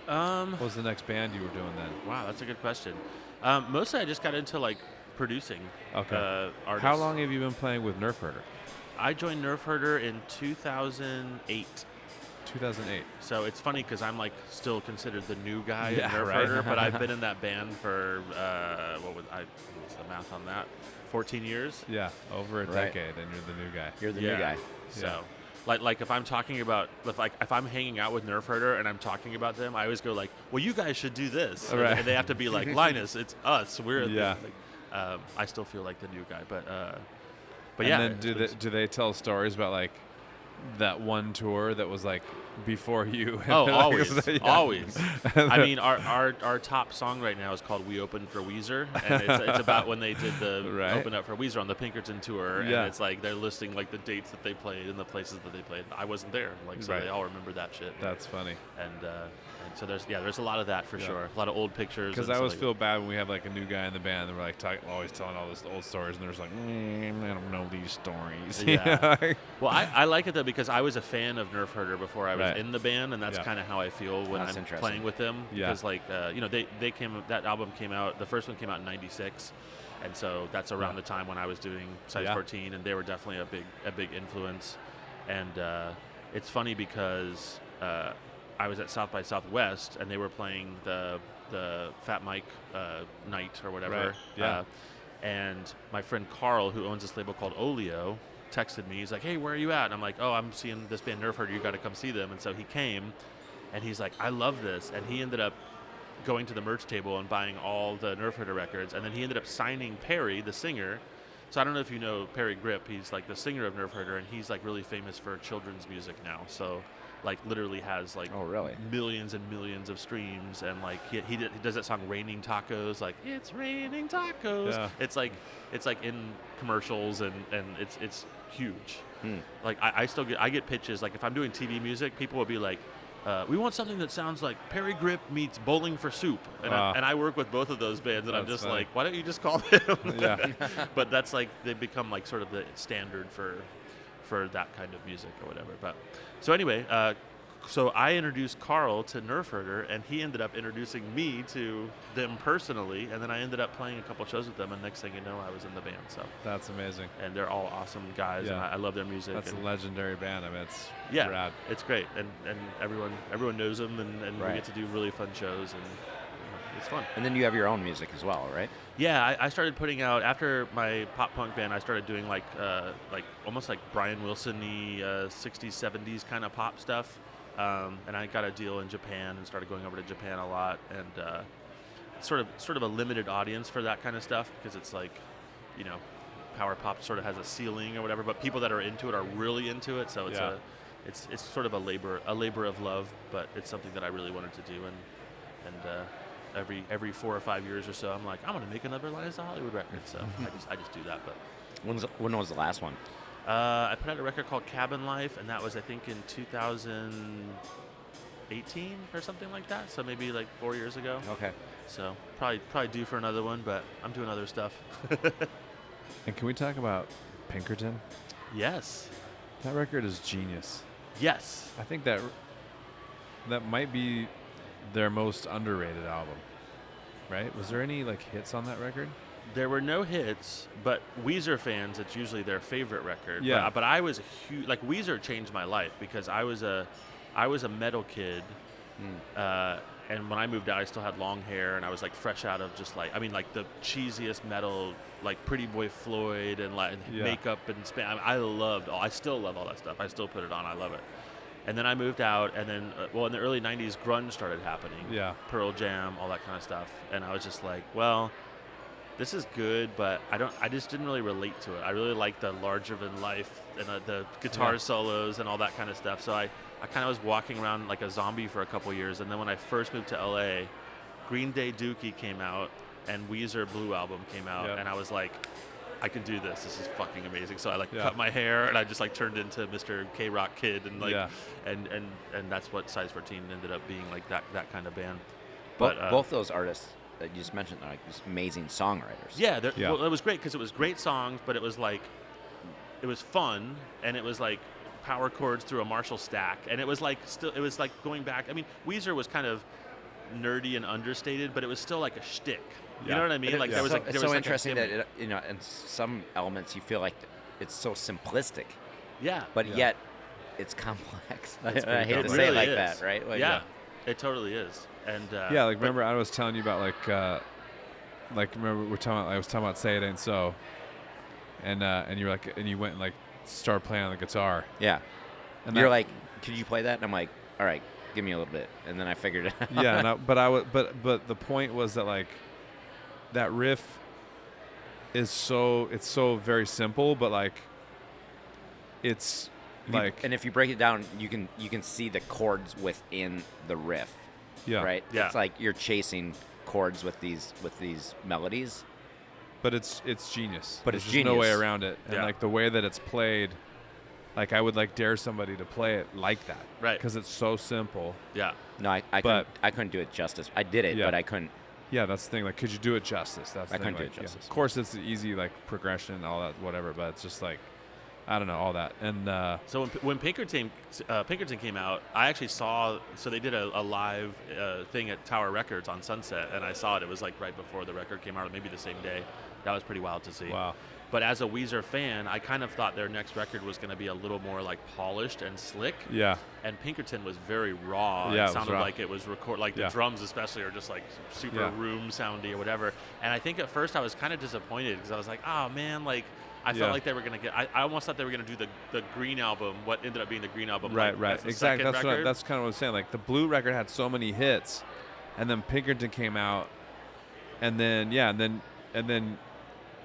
What was the next band you were doing then?
Wow, that's a good question. Mostly I just got into like producing.
Okay.
Artists.
How long have you been playing with Nerf Herder?
I joined Nerf Herder in 2008.
2008.
So it's funny because I'm like still considered the new guy
Yeah,
in Nerf
right.
Herder, but I've been in that band for what's the math on that? 14 years.
Yeah, over a
Right.
decade, and you're the new guy.
You're the new guy.
So, like if I'm talking about if I'm hanging out with Nerf Herder and I'm talking about them, I always go like, well, you guys should do this,
Right.
and they have to be like, Linus, it's us. We're
Yeah.
I still feel like the new guy, but
And
yeah.
then do they tell stories about like that one tour that was like before you?
Oh,
Like,
always,
yeah.
always. I mean, our top song right now is called "We Opened for Weezer," and it's about when they did the
Right.
open up for Weezer on the Pinkerton tour,
Yeah.
and it's like they're listing like the dates that they played and the places that they played. I wasn't there, like so
Right.
they all remember that shit.
That's funny.
And so there's a lot of that for
Yeah.
sure. A lot of old pictures.
Because
and
I
stuff
always
like
feel bad when we have like a new guy in the band and we're like always telling all these old stories, and they're just like, I don't know these stories.
Yeah. Well, I like it though because I was a fan of Nerf Herder before I was
Right.
in the band, and that's
Yeah.
kind of how I feel when
That's
I'm
interesting.
playing with them.
Yeah.
Because like they came, that album came out, the first one came out in '96, and so that's around
Yeah.
the time when I was doing Size
Yeah.
14, and they were definitely a big influence. And it's funny because I was at South by Southwest, and they were playing the Fat Mike night or whatever.
Right. Yeah.
And my friend Carl, who owns this label called Olio, texted me. He's like, "Hey, where are you at?" And I'm like, "Oh, I'm seeing this band Nerf Herder. You got to come see them." And so he came, and he's like, "I love this." And he ended up going to the merch table and buying all the Nerf Herder records. And then he ended up signing Perry, the singer. So I don't know if you know Perry Grip. He's like the singer of Nerf Herder, and he's like really famous for children's music now. So like literally has like
Oh, really?
millions and millions of streams, and like he does that song "Raining Tacos," like "It's raining tacos."
Yeah.
It's like in commercials, and it's huge.
Hmm.
Like I still get pitches. Like if I'm doing TV music, people will be like, "We want something that sounds like Perry Grip meets Bowling for Soup," and I work with both of those bands, and I'm
That's
just
funny.
like, why don't you just call them?
Yeah.
But that's like they've become like sort of the standard for that kind of music or whatever. But so anyway, so I introduced Carl to Nerf Herder, and he ended up introducing me to them personally, and then I ended up playing a couple shows with them, and next thing you know, I was in the band. So,
That's amazing.
and they're all awesome guys, and
Yeah.
I love their music.
That's a
and
legendary band. I mean, it's
yeah,
rad.
it's great, and everyone knows them, and we
Right.
get to do really fun shows, and it's fun.
And then you have your own music as well, right?
Yeah, I started putting out after my pop punk band. I started doing like almost like Brian Wilson-y 60s, 70s kind of pop stuff. and I got a deal in Japan and started going over to Japan a lot, and sort of a limited audience for that kind of stuff because it's like, you know, power pop sort of has a ceiling or whatever, but people that are into it are really into it. So it's it's sort of a labor of love, but it's something that I really wanted to do, and every 4 or 5 years or so, I'm like, I'm gonna make another Linus of Hollywood record. So I just do that. But
When was the last one?
I put out a record called Cabin Life, and that was I think in 2018 or something like that. So maybe like 4 years ago.
Okay.
So probably due for another one, but I'm doing other stuff.
And can we talk about Pinkerton?
Yes.
That record is genius.
Yes.
I think that might be their most underrated album, right? Was there any like hits on that record?
There were no hits, but Weezer fans, it's usually their favorite record.
Yeah.
But I was a huge, like Weezer changed my life because I was a metal kid. And when I moved out, I still had long hair, and I was like fresh out of just like, I mean, like the cheesiest metal, like Pretty Boy Floyd and like makeup and I still love all that stuff. I still put it on. I love it. And then I moved out, and then, in the early 90s, grunge started happening.
Yeah.
Pearl Jam, all that kind of stuff. And I was just like, well, this is good, but I just didn't really relate to it. I really liked the larger than life and the guitar solos and all that kind of stuff. So I kind of was walking around like a zombie for a couple years. And then when I first moved to LA, Green Day Dookie came out and Weezer Blue Album came out.
Yep.
And I was like, I can do this. This is fucking amazing. So I cut my hair and I just like turned into Mr. K-Rock Kid and and that's what Size 14 ended up being, like that kind of band. But
Both those artists that you just mentioned are like just amazing songwriters.
Yeah, well, it was great because it was great songs, but it was like, it was fun, and it was like power chords through a Marshall stack, and it was like it was like going back. I mean, Weezer was kind of nerdy and understated, but it was still like a shtick. You know what I mean? Like there was like
it's so interesting that in some elements you feel like it's so simplistic.
Yeah,
but yet it's complex. I hate to say
really
it like
is.
that, right? Like,
it totally is. And
like remember I was telling you about like remember I was talking about Say It Ain't So, and you were like, and you went and like started playing on the guitar.
Yeah,
and
you're like, could you play that? And I'm like, all right, give me a little bit, and then I figured it out.
Yeah, but the point was that like that riff is so very simple, but like it's like,
and if you break it down, you can see the chords within the riff.
Yeah.
Right.
Yeah.
It's like you're chasing chords with these melodies.
But it's genius.
But
There's
it's
just no way
genius.
around it. And like the way that it's played, like I would like dare somebody to play it like that.
Right.
Because it's so simple.
Yeah.
No, I couldn't do it justice. I did it, but I couldn't.
Yeah, that's the thing. Like, could you do it justice? That's the
I
thing.
couldn't do
Like,
it justice.
Of course, it's the easy like progression, all that, whatever. But it's just like, I don't know, all that. And
so when Pinkerton came out, I actually saw. So they did a live thing at Tower Records on Sunset, and I saw it. It was like right before the record came out, or maybe the same day. That was pretty wild to see.
Wow.
But as a Weezer fan, I kind of thought their next record was going to be a little more like polished and slick.
Yeah.
And Pinkerton was very raw.
Yeah,
it sounded
raw.
like it was the drums especially are just like super room soundy or whatever. And I think at first I was kind of disappointed because I was like, oh man, like I felt like they were going to get. I almost thought they were going to do the Green album. What ended up being the Green album.
Right.
Like,
Exactly. That's kind of what I was saying. Like the Blue record had so many hits, and then Pinkerton came out, and then and then.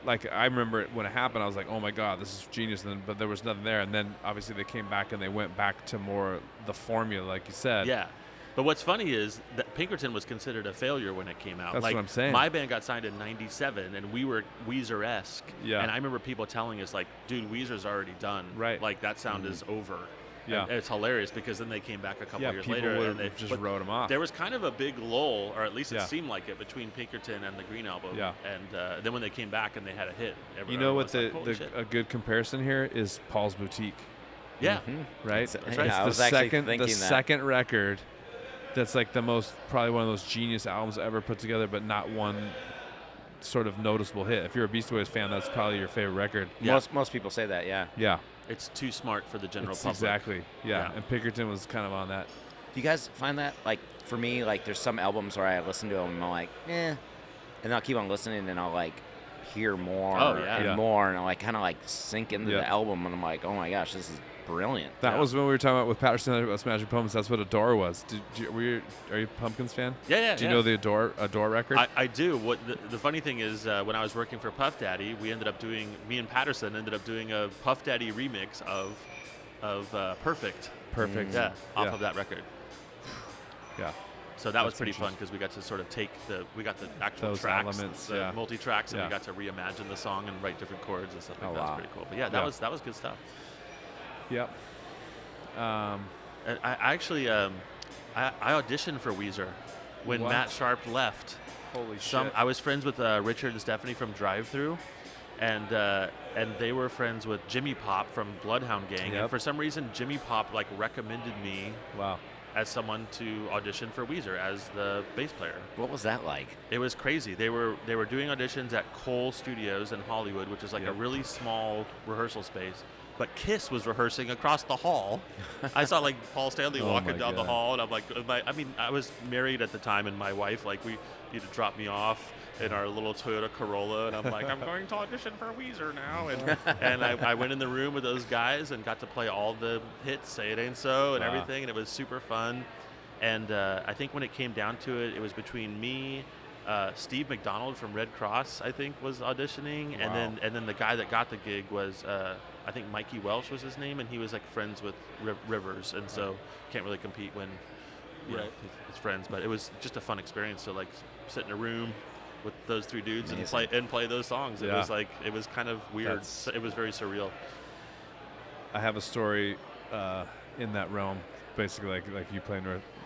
Like I remember when it happened, I was like, "Oh my God, this is genius!" But there was nothing there. And then obviously they came back and they went back to more the formula, like you said.
Yeah. But what's funny is that Pinkerton was considered a failure when it came out.
That's
like,
what I'm saying.
My band got signed in '97, and we were Weezer-esque.
Yeah.
And I remember people telling us, like, "Dude, Weezer's already done.
Right.
Like that sound is over."
Yeah.
And it's hilarious because then they came back a couple years
people
later and they
just wrote them off.
There was kind of a big lull, or at least it
Yeah.
seemed like it, between Pinkerton and the Green album.
Yeah.
And then when they came back and they had a hit,
You know what
everyone was like, "Holy shit."
a good comparison here is Paul's Boutique,
Yeah.
right?
That's
It's
right. Yeah, I was actually thinking
the
that.
second record that's like probably one of those genius albums ever put together, but not one sort of noticeable hit. If you're a Beastie Boys fan, that's probably your favorite record.
Yeah.
Most people say that. Yeah.
Yeah.
It's too smart for the general public.
Exactly. Yeah.
Yeah.
And Pinkerton was kind of on that.
Do you guys find that, like, for me, like, there's some albums where I listen to them and I'm like, and I'll keep on listening and I'll, like, hear more
Oh, yeah.
and
Yeah.
more, and I'll, like, kind of, like, sink into
Yeah.
the album, and I'm like, oh, my gosh, this is brilliant.
That
Yeah.
was when we were talking about with Patterson about Smashing Pumpkins. That's what Adore was. Are you a Pumpkins fan?
Yeah.
Do you know the Adore record?
I do. What the funny thing is, when I was working for Puff Daddy, me and Patterson ended up doing a Puff Daddy remix of Perfect.
Perfect.
Yeah, off of that record.
Yeah.
So that was
That's
pretty fun
interesting.
because we got to sort of take we got the actual
Those
tracks,
elements,
the
yeah.
multi-tracks, and
Yeah.
we got to reimagine the song and write different chords and stuff like
Oh,
that. That was
wow.
pretty cool. But yeah, that was good stuff.
Yep.
And I actually I auditioned for Weezer when
What?
Matt Sharp left.
Holy shit.
I was friends with Richard and Stephanie from Drive Thru, and they were friends with Jimmy Pop from Bloodhound Gang.
Yep.
And for some reason, Jimmy Pop like recommended me
Wow.
as someone to audition for Weezer as the bass player.
What was that like?
It was crazy. They were doing auditions at Cole Studios in Hollywood, which is like a
Yep.
really small rehearsal space. But Kiss was rehearsing across the hall. I saw like Paul Stanley
Oh
walking
my
down the
God.
hall, and I'm like, I was married at the time, and my wife like we need to drop me off in our little Toyota Corolla, and I'm like, I'm going to audition for Weezer now, and I went in the room with those guys and got to play all the hits, Say It Ain't So, and
Wow.
everything, and it was super fun. And I think when it came down to it, it was between me. Steve McDonald from Red Cross, I think, was auditioning,
Wow.
and then the guy that got the gig was I think Mikey Welsh was his name, and he was like friends with Rivers, and so can't really compete when you know his friends. But it was just a fun experience to like sit in a room with those three dudes
Amazing.
and play those songs. It
Yeah.
was like it was kind of weird.
That's-
It was very surreal.
I have a story in that realm, basically like you playing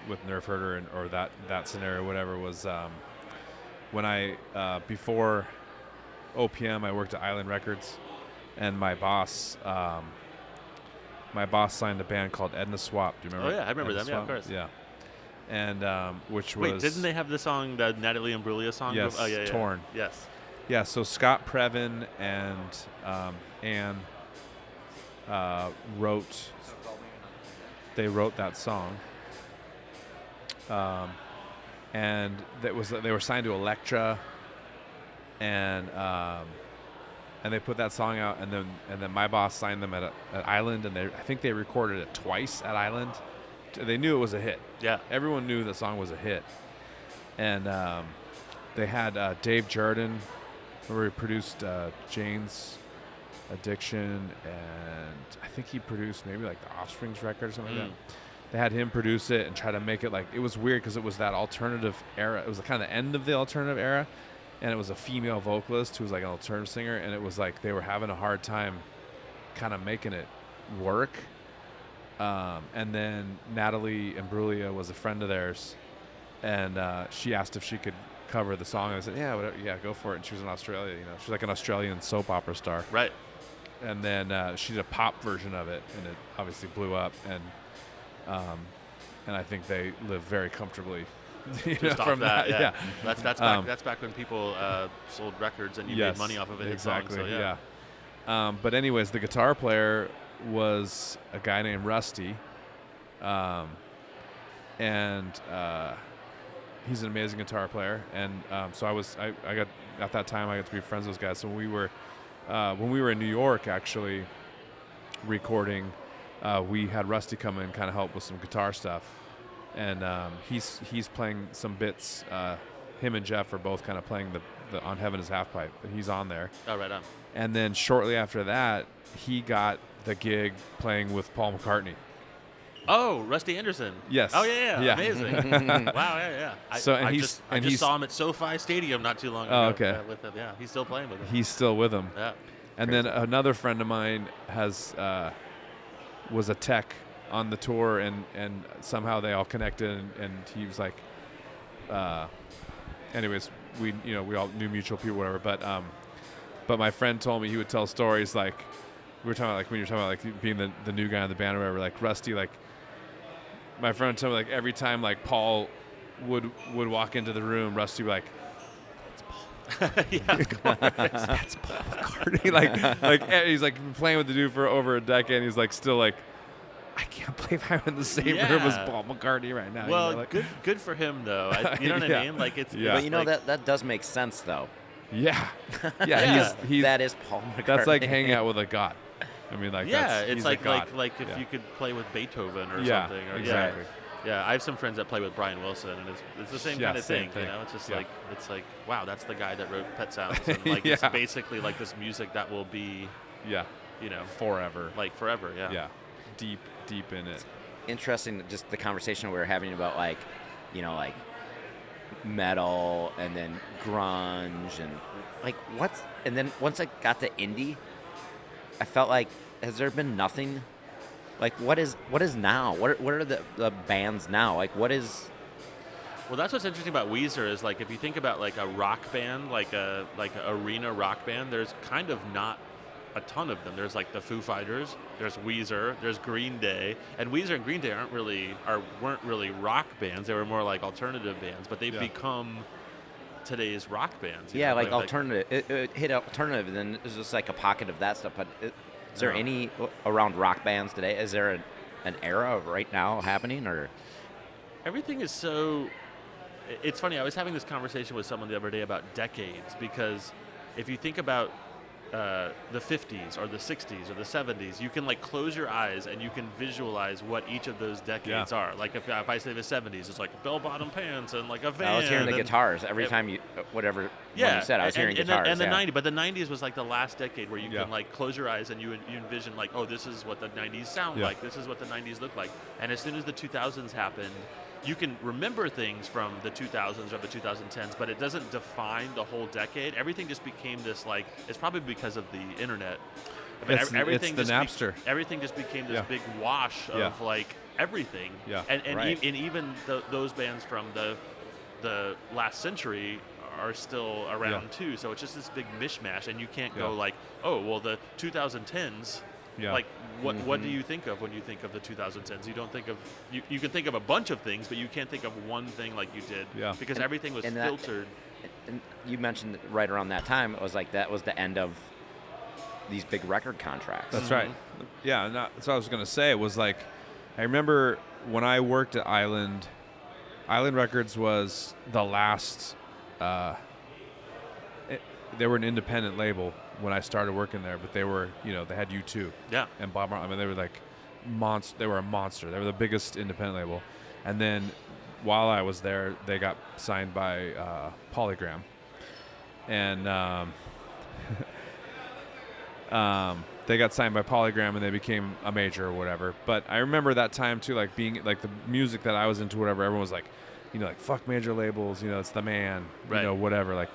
with Nerf Herder or that scenario, whatever, was when I before OPM I worked at Island Records, and my boss signed a band called Edna Swap. Do you remember?
Oh, yeah, I remember
Edna
them. Yeah, of
Swap?
course.
Yeah, and which was
Wait, didn't they have the song, the Natalie Imbruglia song?
Yes,
Oh, yeah.
Torn.
Yes.
Yeah, so Scott Previn and Ann wrote that song, and they were signed to Elektra, and they put that song out, and then my boss signed them at Island, and I think they recorded it twice at Island. They knew it was a hit.
Yeah.
Everyone knew the song was a hit, and they had Dave Jordan, where he produced Jane's Addiction, and I think he produced maybe like the Offspring's record or something like that. They had him produce it and try to make it like, it was weird because it was that alternative era. It was kind of the end of the alternative era, and it was a female vocalist who was like an alternative singer, and it was like they were having a hard time kind of making it work. And then Natalie Imbruglia was a friend of theirs, and she asked if she could cover the song. I said, yeah, whatever, yeah, go for it. And she was in Australia, you know, she's like an Australian soap opera star.
Right.
And then she did a pop version of it, and it obviously blew up. And I think they live very comfortably
Just off
from that.
yeah.
Yeah.
That's back when people sold records and you
Yes,
made money off of a hit
exactly,
song. So
yeah. But anyways, the guitar player was a guy named Rusty, and he's an amazing guitar player. And so I got at that time I got to be friends with those guys. So when we were in New York actually recording, we had Rusty come in and kind of help with some guitar stuff, and he's playing some bits. Him and Jeff are both kind of playing the On Heaven Is Half Pipe, and he's on there.
Oh, right on.
And then shortly after that, he got the gig playing with Paul McCartney.
Oh, Rusty Anderson.
Yes.
Oh, yeah.
Yeah.
Amazing. Wow, yeah. I just saw him at SoFi Stadium not too long ago.
Oh, okay.
With him. Yeah, he's still playing with him.
He's still with him.
Yeah.
And then another friend of mine was a tech on the tour, and somehow they all connected, and he was like, anyways, we all knew mutual people, whatever. But my friend told me he would tell stories like, we were talking about like when you're talking about like being the new guy in the band or whatever, like Rusty, like my friend would tell me like every time like Paul would walk into the room, Rusty would be like, that's Paul McCartney. like he's like been playing with the dude for over a decade, and he's like still like, I can't believe I'm in the same room as
Yeah.
Paul McCartney right now.
Well,
you know, like,
good for him though. You know what
Yeah.
I mean? Like it's
Yeah.
But you know
like,
that does make sense though.
yeah,
Yeah.
he's
That is Paul McCartney.
that's like hanging out with a god. I mean, like
yeah,
that's,
it's
he's
like
a god.
like if
Yeah.
you could play with Beethoven or
Yeah,
something. Or,
exactly.
Yeah, I have some friends that play with Brian Wilson, and it's the same
Yeah,
kind of
same
thing. You
thing.
know, it's just
Yeah.
like wow, that's the guy that wrote Pet Sounds, and like it's
Yeah.
basically like this music that will be,
Yeah,
you know,
forever.
like forever. Yeah.
Yeah, deep in it.
Interesting, just the conversation we were having about like, you know, like metal and then grunge and like and then once I got to indie, I felt like, has there been nothing? Like what is now? What are the bands now? Like what is?
Well, that's what's interesting about Weezer is like if you think about like a rock band, like a arena rock band, there's kind of not a ton of them. There's like the Foo Fighters, there's Weezer, there's Green Day, and Weezer and Green Day weren't really rock bands. They were more like alternative bands, but they've
Yeah.
become today's rock bands. you
Yeah,
know,
like alternative. It hit alternative, and then there's just like a pocket of that stuff. But is there
No.
any around rock bands today? Is there an era right now happening, or?
Everything is so. It's funny. I was having this conversation with someone the other day about decades because if you think about the 50s or the 60s or the 70s, you can like close your eyes and you can visualize what each of those decades are. Like if I say the 70s, it's like bell-bottom pants and like a van.
I was hearing the
and-
guitars every time you whatever one
Yeah,
you said. I was hearing guitars.
and the
yeah.
90s, but the 90s was like the last decade where you
Yeah.
can like close your eyes and you envision like, oh, this is what the 90s sound
Yeah.
like. This is what the 90s look like. And as soon as the 2000s happened, you can remember things from the 2000s or the 2010s, but it doesn't define the whole decade. Everything just became this like, it's probably because of the internet. I mean,
It's the
just
Napster.
everything just became this
Yeah.
big wash of
Yeah.
like everything.
Yeah.
And
Right.
even those bands from the last century are still around
Yeah.
too. So it's just this big mishmash, and you can't go
Yeah.
like, oh, well, the 2010s.
Yeah.
Like, what do you think of when you think of the 2010s? You don't think of you can think of a bunch of things, but you can't think of one thing like you did.
Yeah.
Because everything was
and that-
filtered.
And you mentioned right around that time, it was like that was the end of these big record contracts.
That's right. Yeah, and that's what I was going to say. It was like, I remember when I worked at Island Records was the last, they were an independent label when I started working there, but they were, they had U2
Yeah.
and Bob Marley. I mean, they were like, they were a monster. They were the biggest independent label. And then while I was there, they got signed by Polygram. And they got signed by Polygram and they became a major or whatever. But I remember that time too, like being like the music that I was into, whatever. Everyone was like, like fuck major labels, it's the man,
Right.
Whatever. Like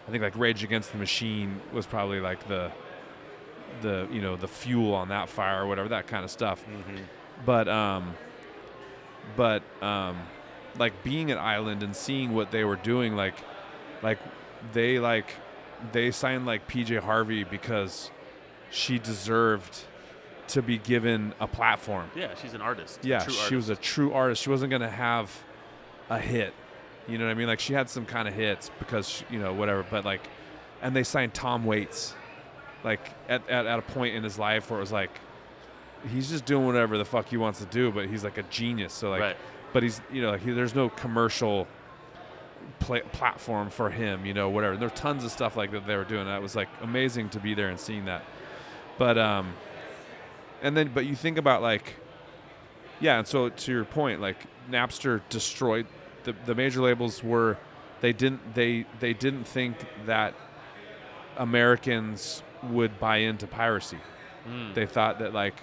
I think like Rage Against the Machine was probably like the the fuel on that fire or whatever, that kind of stuff. But like being at Island and seeing what they were doing, like they signed like PJ Harvey because she deserved to be given a platform.
Yeah, she's an artist.
Yeah,
true
she was a true artist. She wasn't gonna have a hit. You know what I mean? Like she had some kind of hits because whatever. But like, and they signed Tom Waits, like at a point in his life where it was like, he's just doing whatever the fuck he wants to do, but he's like a genius. So like,
Right.
but he's there's no commercial platform for him. Whatever. There were tons of stuff like that they were doing. That was like amazing to be there and seeing that. But but you think about like, yeah. And so to your point, like Napster destroyed. The major labels were, they didn't think that Americans would buy into piracy. They thought that like,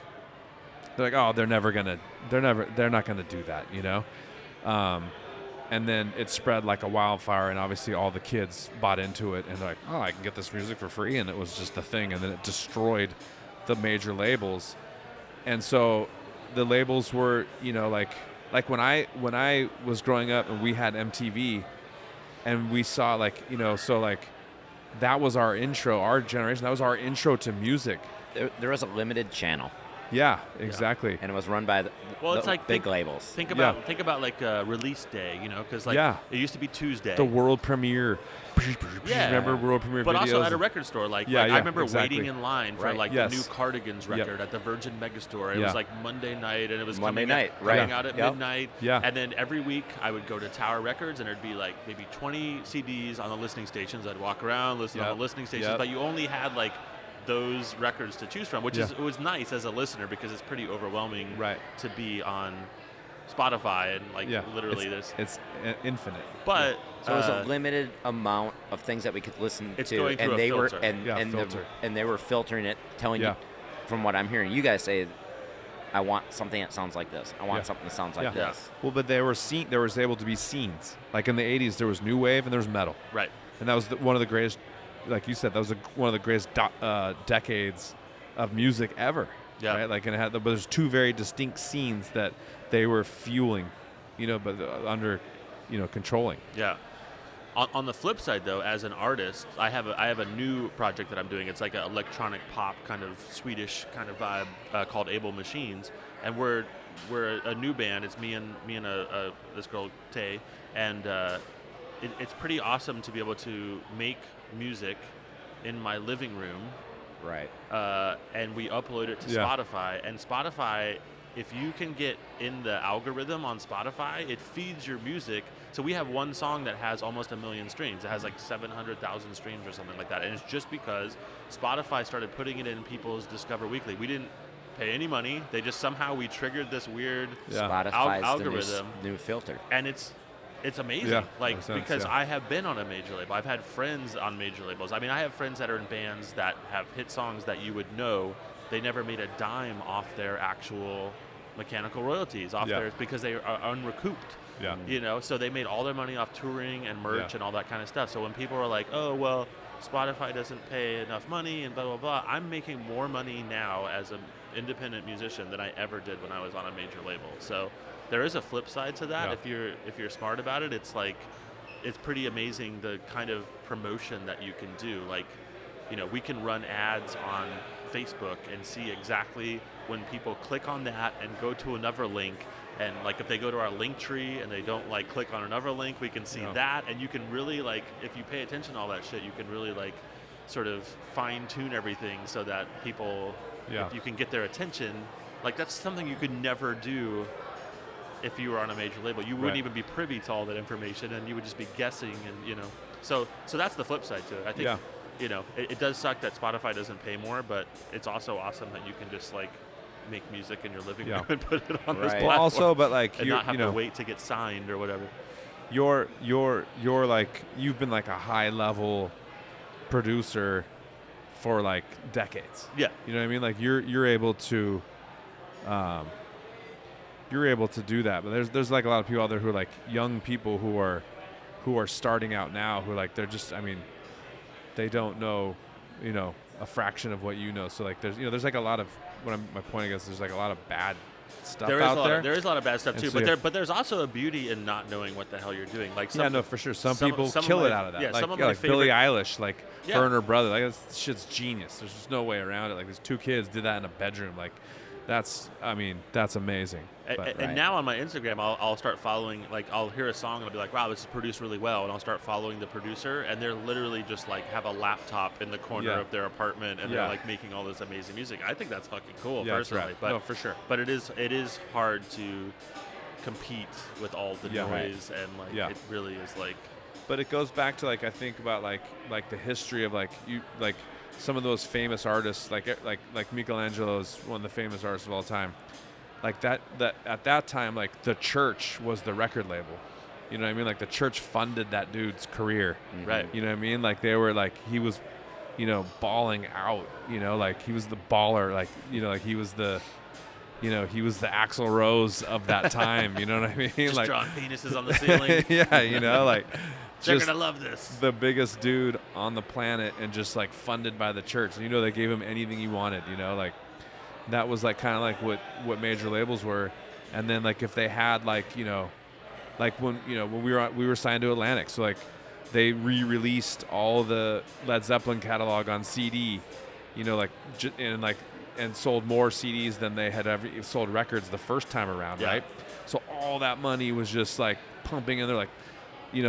they're like, oh, they're not gonna do that, and then it spread like a wildfire, and obviously all the kids bought into it, and they're like, oh, I can get this music for free, and it was just the thing, and then it destroyed the major labels, and so the labels were, like when I was growing up and we had MTV and we saw like, so like that was our intro, our generation, that was our intro to music.
There was a limited channel,
Yeah, exactly.
and it was run by the
it's like
big labels.
Think about like release day, because like
Yeah.
it used to be Tuesday.
The world premiere.
Yeah.
Remember world premiere
But
videos?
also at a record store, like,
Yeah,
like
yeah,
I remember
exactly.
waiting in line for
Right.
like
Yes.
the new Cardigans
Yep.
record at the Virgin Megastore. It
Yeah.
was like Monday night, and it was
Monday
coming
night,
out,
right.
coming out at
Yep.
midnight.
Yeah.
And then every week I would go to Tower Records, and there'd be like maybe 20 CDs on the listening stations. I'd walk around, listen
Yep.
on the listening stations,
Yep.
but you only had like those records to choose from, which
Yeah.
is it was nice as a listener because it's pretty overwhelming
Right.
to be on Spotify and like
Yeah.
literally there's.
It's infinite.
But
So it was a limited amount of things that we could listen
It's
to,
going through
and
a
they were
filter.
and they were filtering it, telling
Yeah.
you. From what I'm hearing, you guys say, I want something that sounds like this. I want
Yeah.
something that sounds like
Yeah.
this.
Well, but there was able to be scenes. Like in the 80s, there was new wave and there was metal.
right.
And that was one of the greatest, like you said, that was one of the greatest decades of music ever.
Yeah.
Right? Like, and but there's two very distinct scenes that they were fueling, but under, controlling.
Yeah. On the flip side, though, as an artist, I have a new project that I'm doing. It's like an electronic pop kind of Swedish kind of vibe called Able Machines, and we're a new band. It's me and this girl Tay, and it's pretty awesome to be able to make music in my living room,
Right.
and we upload it to
Yeah.
Spotify. And Spotify, if you can get in the algorithm on Spotify, it feeds your music. So we have one song that has almost 1 million streams. It has like 700,000 streams or something like that. And it's just because Spotify started putting it in people's Discover Weekly. We didn't pay any money. They just somehow we triggered this weird
Yeah.
Spotify's
algorithm.
the new filter.
and it's amazing.
Yeah,
Like
makes sense,
because
yeah.
I have been on a major label. I've had friends on major labels. I mean, I have friends that are in bands that have hit songs that you would know they never made a dime off their actual mechanical royalties off
Yeah.
theirs because they are unrecouped.
Yeah.
So they made all their money off touring and merch
Yeah.
and all that kind of stuff. So when people are like, "Oh, well, Spotify doesn't pay enough money and blah blah blah," I'm making more money now as an independent musician than I ever did when I was on a major label. So there is a flip side to that.
Yeah.
If you're smart about it, it's like it's pretty amazing the kind of promotion that you can do. Like, we can run ads on Facebook and see exactly when people click on that and go to another link. And like if they go to our link tree and they don't like click on another link, we can see
Yeah.
that. And you can really like, if you pay attention to all that shit, you can really like sort of fine tune everything so that people,
Yeah.
if you can get their attention, like that's something you could never do if you were on a major label. You wouldn't
Right.
even be privy to all that information and you would just be guessing and, so that's the flip side to it. I think,
Yeah.
it does suck that Spotify doesn't pay more, but it's also awesome that you can just like make music in your living
Yeah.
room and put it on this
Right.
platform.
Well, also, but like
and
you,
not have to wait to get signed or whatever.
you're like you've been like a high level producer for like decades.
Yeah.
You know what I mean? Like you're able to do that. But there's like a lot of people out there who are like young people who are starting out now who like they're just they don't know, a fraction of what you know. So like there's like a lot of my point I guess there's like a lot of bad stuff
There is
out there.
there is a lot of bad stuff
And
too,
so
but there's also a beauty in not knowing what the hell you're doing. Like
Yeah, no, for sure. Some people
some of
kill
my-
it out of that.
yeah,
like,
some of my
like Billie
favorite-
Eilish, like
Yeah.
her and her brother. Like this shit's genius. There's just no way around it. Like these two kids did that in a bedroom. Like that's amazing. But,
And now on my Instagram, I'll start following, like, I'll hear a song and I'll be like, wow, this is produced really well. And I'll start following the producer, and they're literally just like have a laptop in the corner
Yeah.
of their apartment, and
Yeah.
they're like making all this amazing music. I think that's fucking cool,
Yeah, it's
personally.
rad.
But
No, for sure.
But it is hard to compete with all the
Yeah. Right.
noise, and like
Yeah.
it really is like.
But it goes back to like I think about like the history of like some of those famous artists like Michelangelo is one of the famous artists of all time. Like that at that time, like the church was the record label. You know what I mean? Like the church funded that dude's career.
Right.
You know what I mean? Like they were like he was, balling out. Like he was the baller. Like like he was the, he was the Axl Rose of that time. You know what I mean?
Just
like
drawing penises on the ceiling.
yeah, like
They're
just
gonna love this.
the biggest dude on the planet and just like funded by the church. And, they gave him anything he wanted. Like that was like kind of like what major labels were. And then like if they had like like when we were signed to Atlantic, so like they re-released all the Led Zeppelin catalog on CD, and sold more CDs than they had ever sold records the first time around,
Yeah.
right? So all that money was just like pumping in there, like.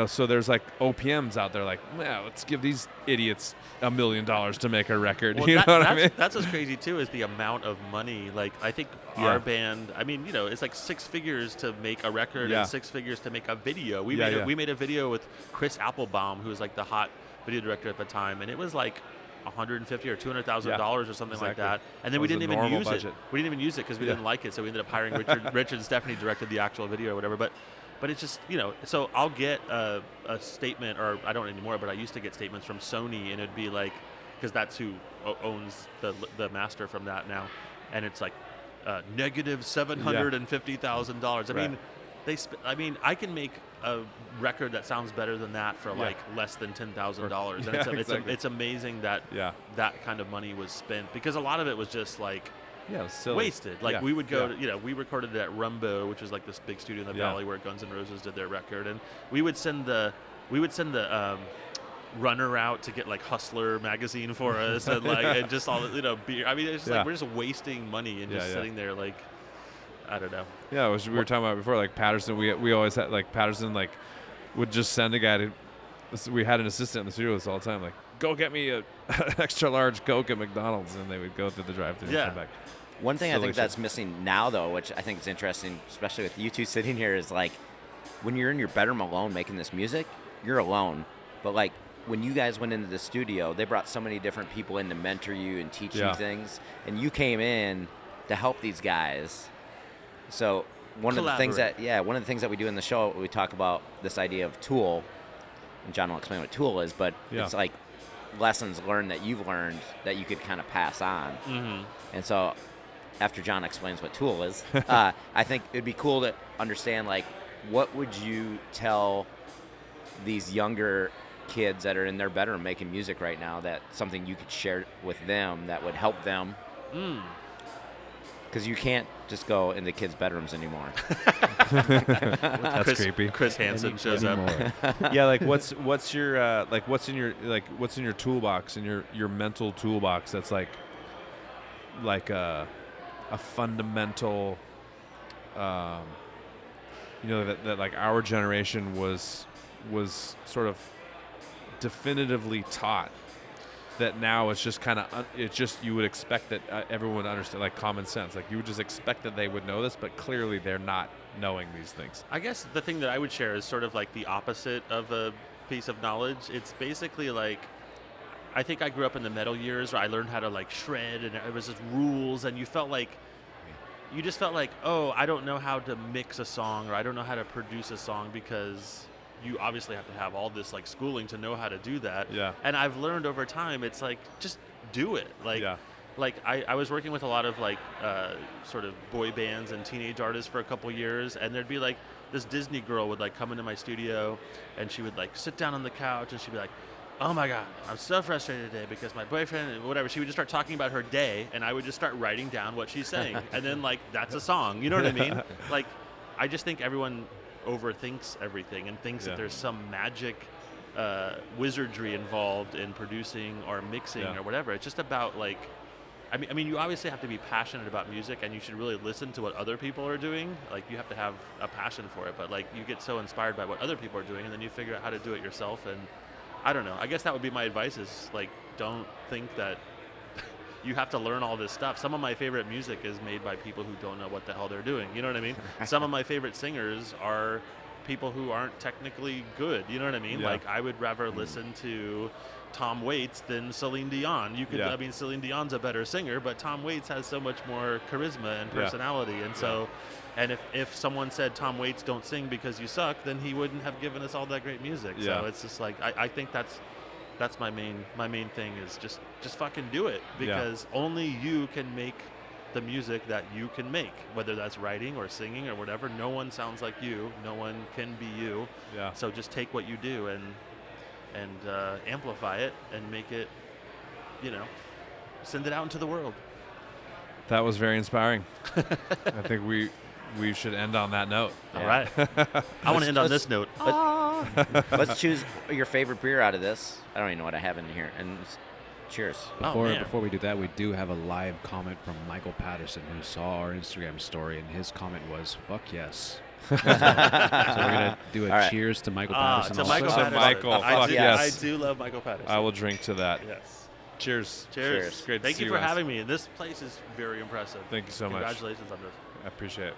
So there's like OPMs out there like, well, let's give these idiots $1 million to make a record.
Well,
you know what I
that's,
mean?
that's what's crazy too, is the amount of money. Like I think
Yeah.
our band, I mean, it's like 6 figures to make a record
Yeah.
and 6 figures to make a video. We
Yeah,
made
yeah.
we made a video with Chris Applebaum, who was like the hot video director at the time, and it was like $150,000 or $200,000 or something like
exactly.
that, and then we
That was
didn't
a
even
normal
use
budget.
it. We didn't even use it because we didn't like it, so we ended up hiring Richard and Stephanie directed the actual video or whatever. But it's just, so I'll get a statement, or I don't anymore, but I used to get statements from Sony, and it'd be like, because that's who owns the master from that now, and it's like negative $750,000. I mean, I can make a record that sounds better than that for like less than $10,000, and it's amazing that that kind of money was spent, because a lot of it was just like wasted. Like we would go to, we recorded it at Rumbo, which is like this big studio in the Valley where Guns N' Roses did their record, and we would send the runner out to get like Hustler magazine for us, and like and just all beer. I mean, it's just like we're just wasting money and just sitting there like, I don't know.
Yeah, we were talking about before, like Patterson. We always had like Patterson like would just send a guy to. We had an assistant in the studio all the time, like, go get me an extra large Coke at McDonald's, and they would go through the drive-thru and come back.
One thing I think that's missing now, though, which I think is interesting, especially with you two sitting here, is like when you're in your bedroom alone making this music, you're alone. But like when you guys went into the studio, they brought so many different people in to mentor you and teach you things, and you came in to help these guys. So one of the things that we do in the show, we talk about this idea of tool, and John will explain what tool is, but it's like lessons learned that you've learned that you could kind of pass on. Mm-hmm. And so after John explains what tool is, I think it'd be cool to understand, like, what would you tell these younger kids that are in their bedroom making music right now, that something you could share with them that would help them? Because you can't just go into kids' bedrooms anymore.
That's creepy.
Chris Hansen shows up.
Yeah, like what's your what's in your toolbox, in your mental toolbox that's like a fundamental, that like our generation was sort of definitively taught, that now it's just kind of you would expect that everyone would understand, like common sense. Like you would just expect that they would know this, but clearly they're not knowing these things.
I guess the thing that I would share is sort of like the opposite of a piece of knowledge. It's basically like, I think I grew up in the metal years where I learned how to like shred, and it was just rules, and you just felt like, oh, I don't know how to mix a song, or I don't know how to produce a song, because you obviously have to have all this like schooling to know how to do that. Yeah. And I've learned over time, it's like, just do it. Like I was working with a lot of like sort of boy bands and teenage artists for a couple years, and there'd be like this Disney girl would like come into my studio, and she would like sit down on the couch, and she'd be like, oh my God, I'm so frustrated today because my boyfriend and whatever. She would just start talking about her day, and I would just start writing down what she's saying. And then like, that's a song, you know what I mean? Like, I just think everyone overthinks everything and thinks that there's some magic wizardry involved in producing or mixing or whatever. It's just about like, I mean, you obviously have to be passionate about music, and you should really listen to what other people are doing. Like, you have to have a passion for it, but like, you get so inspired by what other people are doing, and then you figure out how to do it yourself. And I don't know. I guess that would be my advice, is like, don't think that you have to learn all this stuff. Some of my favorite music is made by people who don't know what the hell they're doing. You know what I mean? Some of my favorite singers are people who aren't technically good. You know what I mean? Yeah. Like, I would rather listen to Tom Waits than Celine Dion. You could, I mean, Celine Dion's a better singer, but Tom Waits has so much more charisma and personality. And so, and if someone said, Tom Waits, don't sing because you suck, then he wouldn't have given us all that great music. Yeah. So it's just like, I think that's my main thing, is just fucking do it, because only you can make the music that you can make, whether that's writing or singing or whatever. No one sounds like you. No one can be you. Yeah. So just take what you do and amplify it and make it, send it out into the world.
That was very inspiring. I think we should end on that note.
All right. I want to end on this note.
Let's choose your favorite beer out of this. I don't even know what I have in here. And cheers.
Before we do that, we do have a live comment from Michael Patterson, who saw our Instagram story, and his comment was, fuck yes. So we're going to do a cheers to Michael Patterson.
To Michael Patterson.
Fuck yes.
I do love Michael Patterson.
I will drink to that.
Yes.
Cheers.
Cheers.
Great to
Thank
see
you for having me. This place is very impressive.
Thank you so much.
Congratulations on this.
I appreciate it.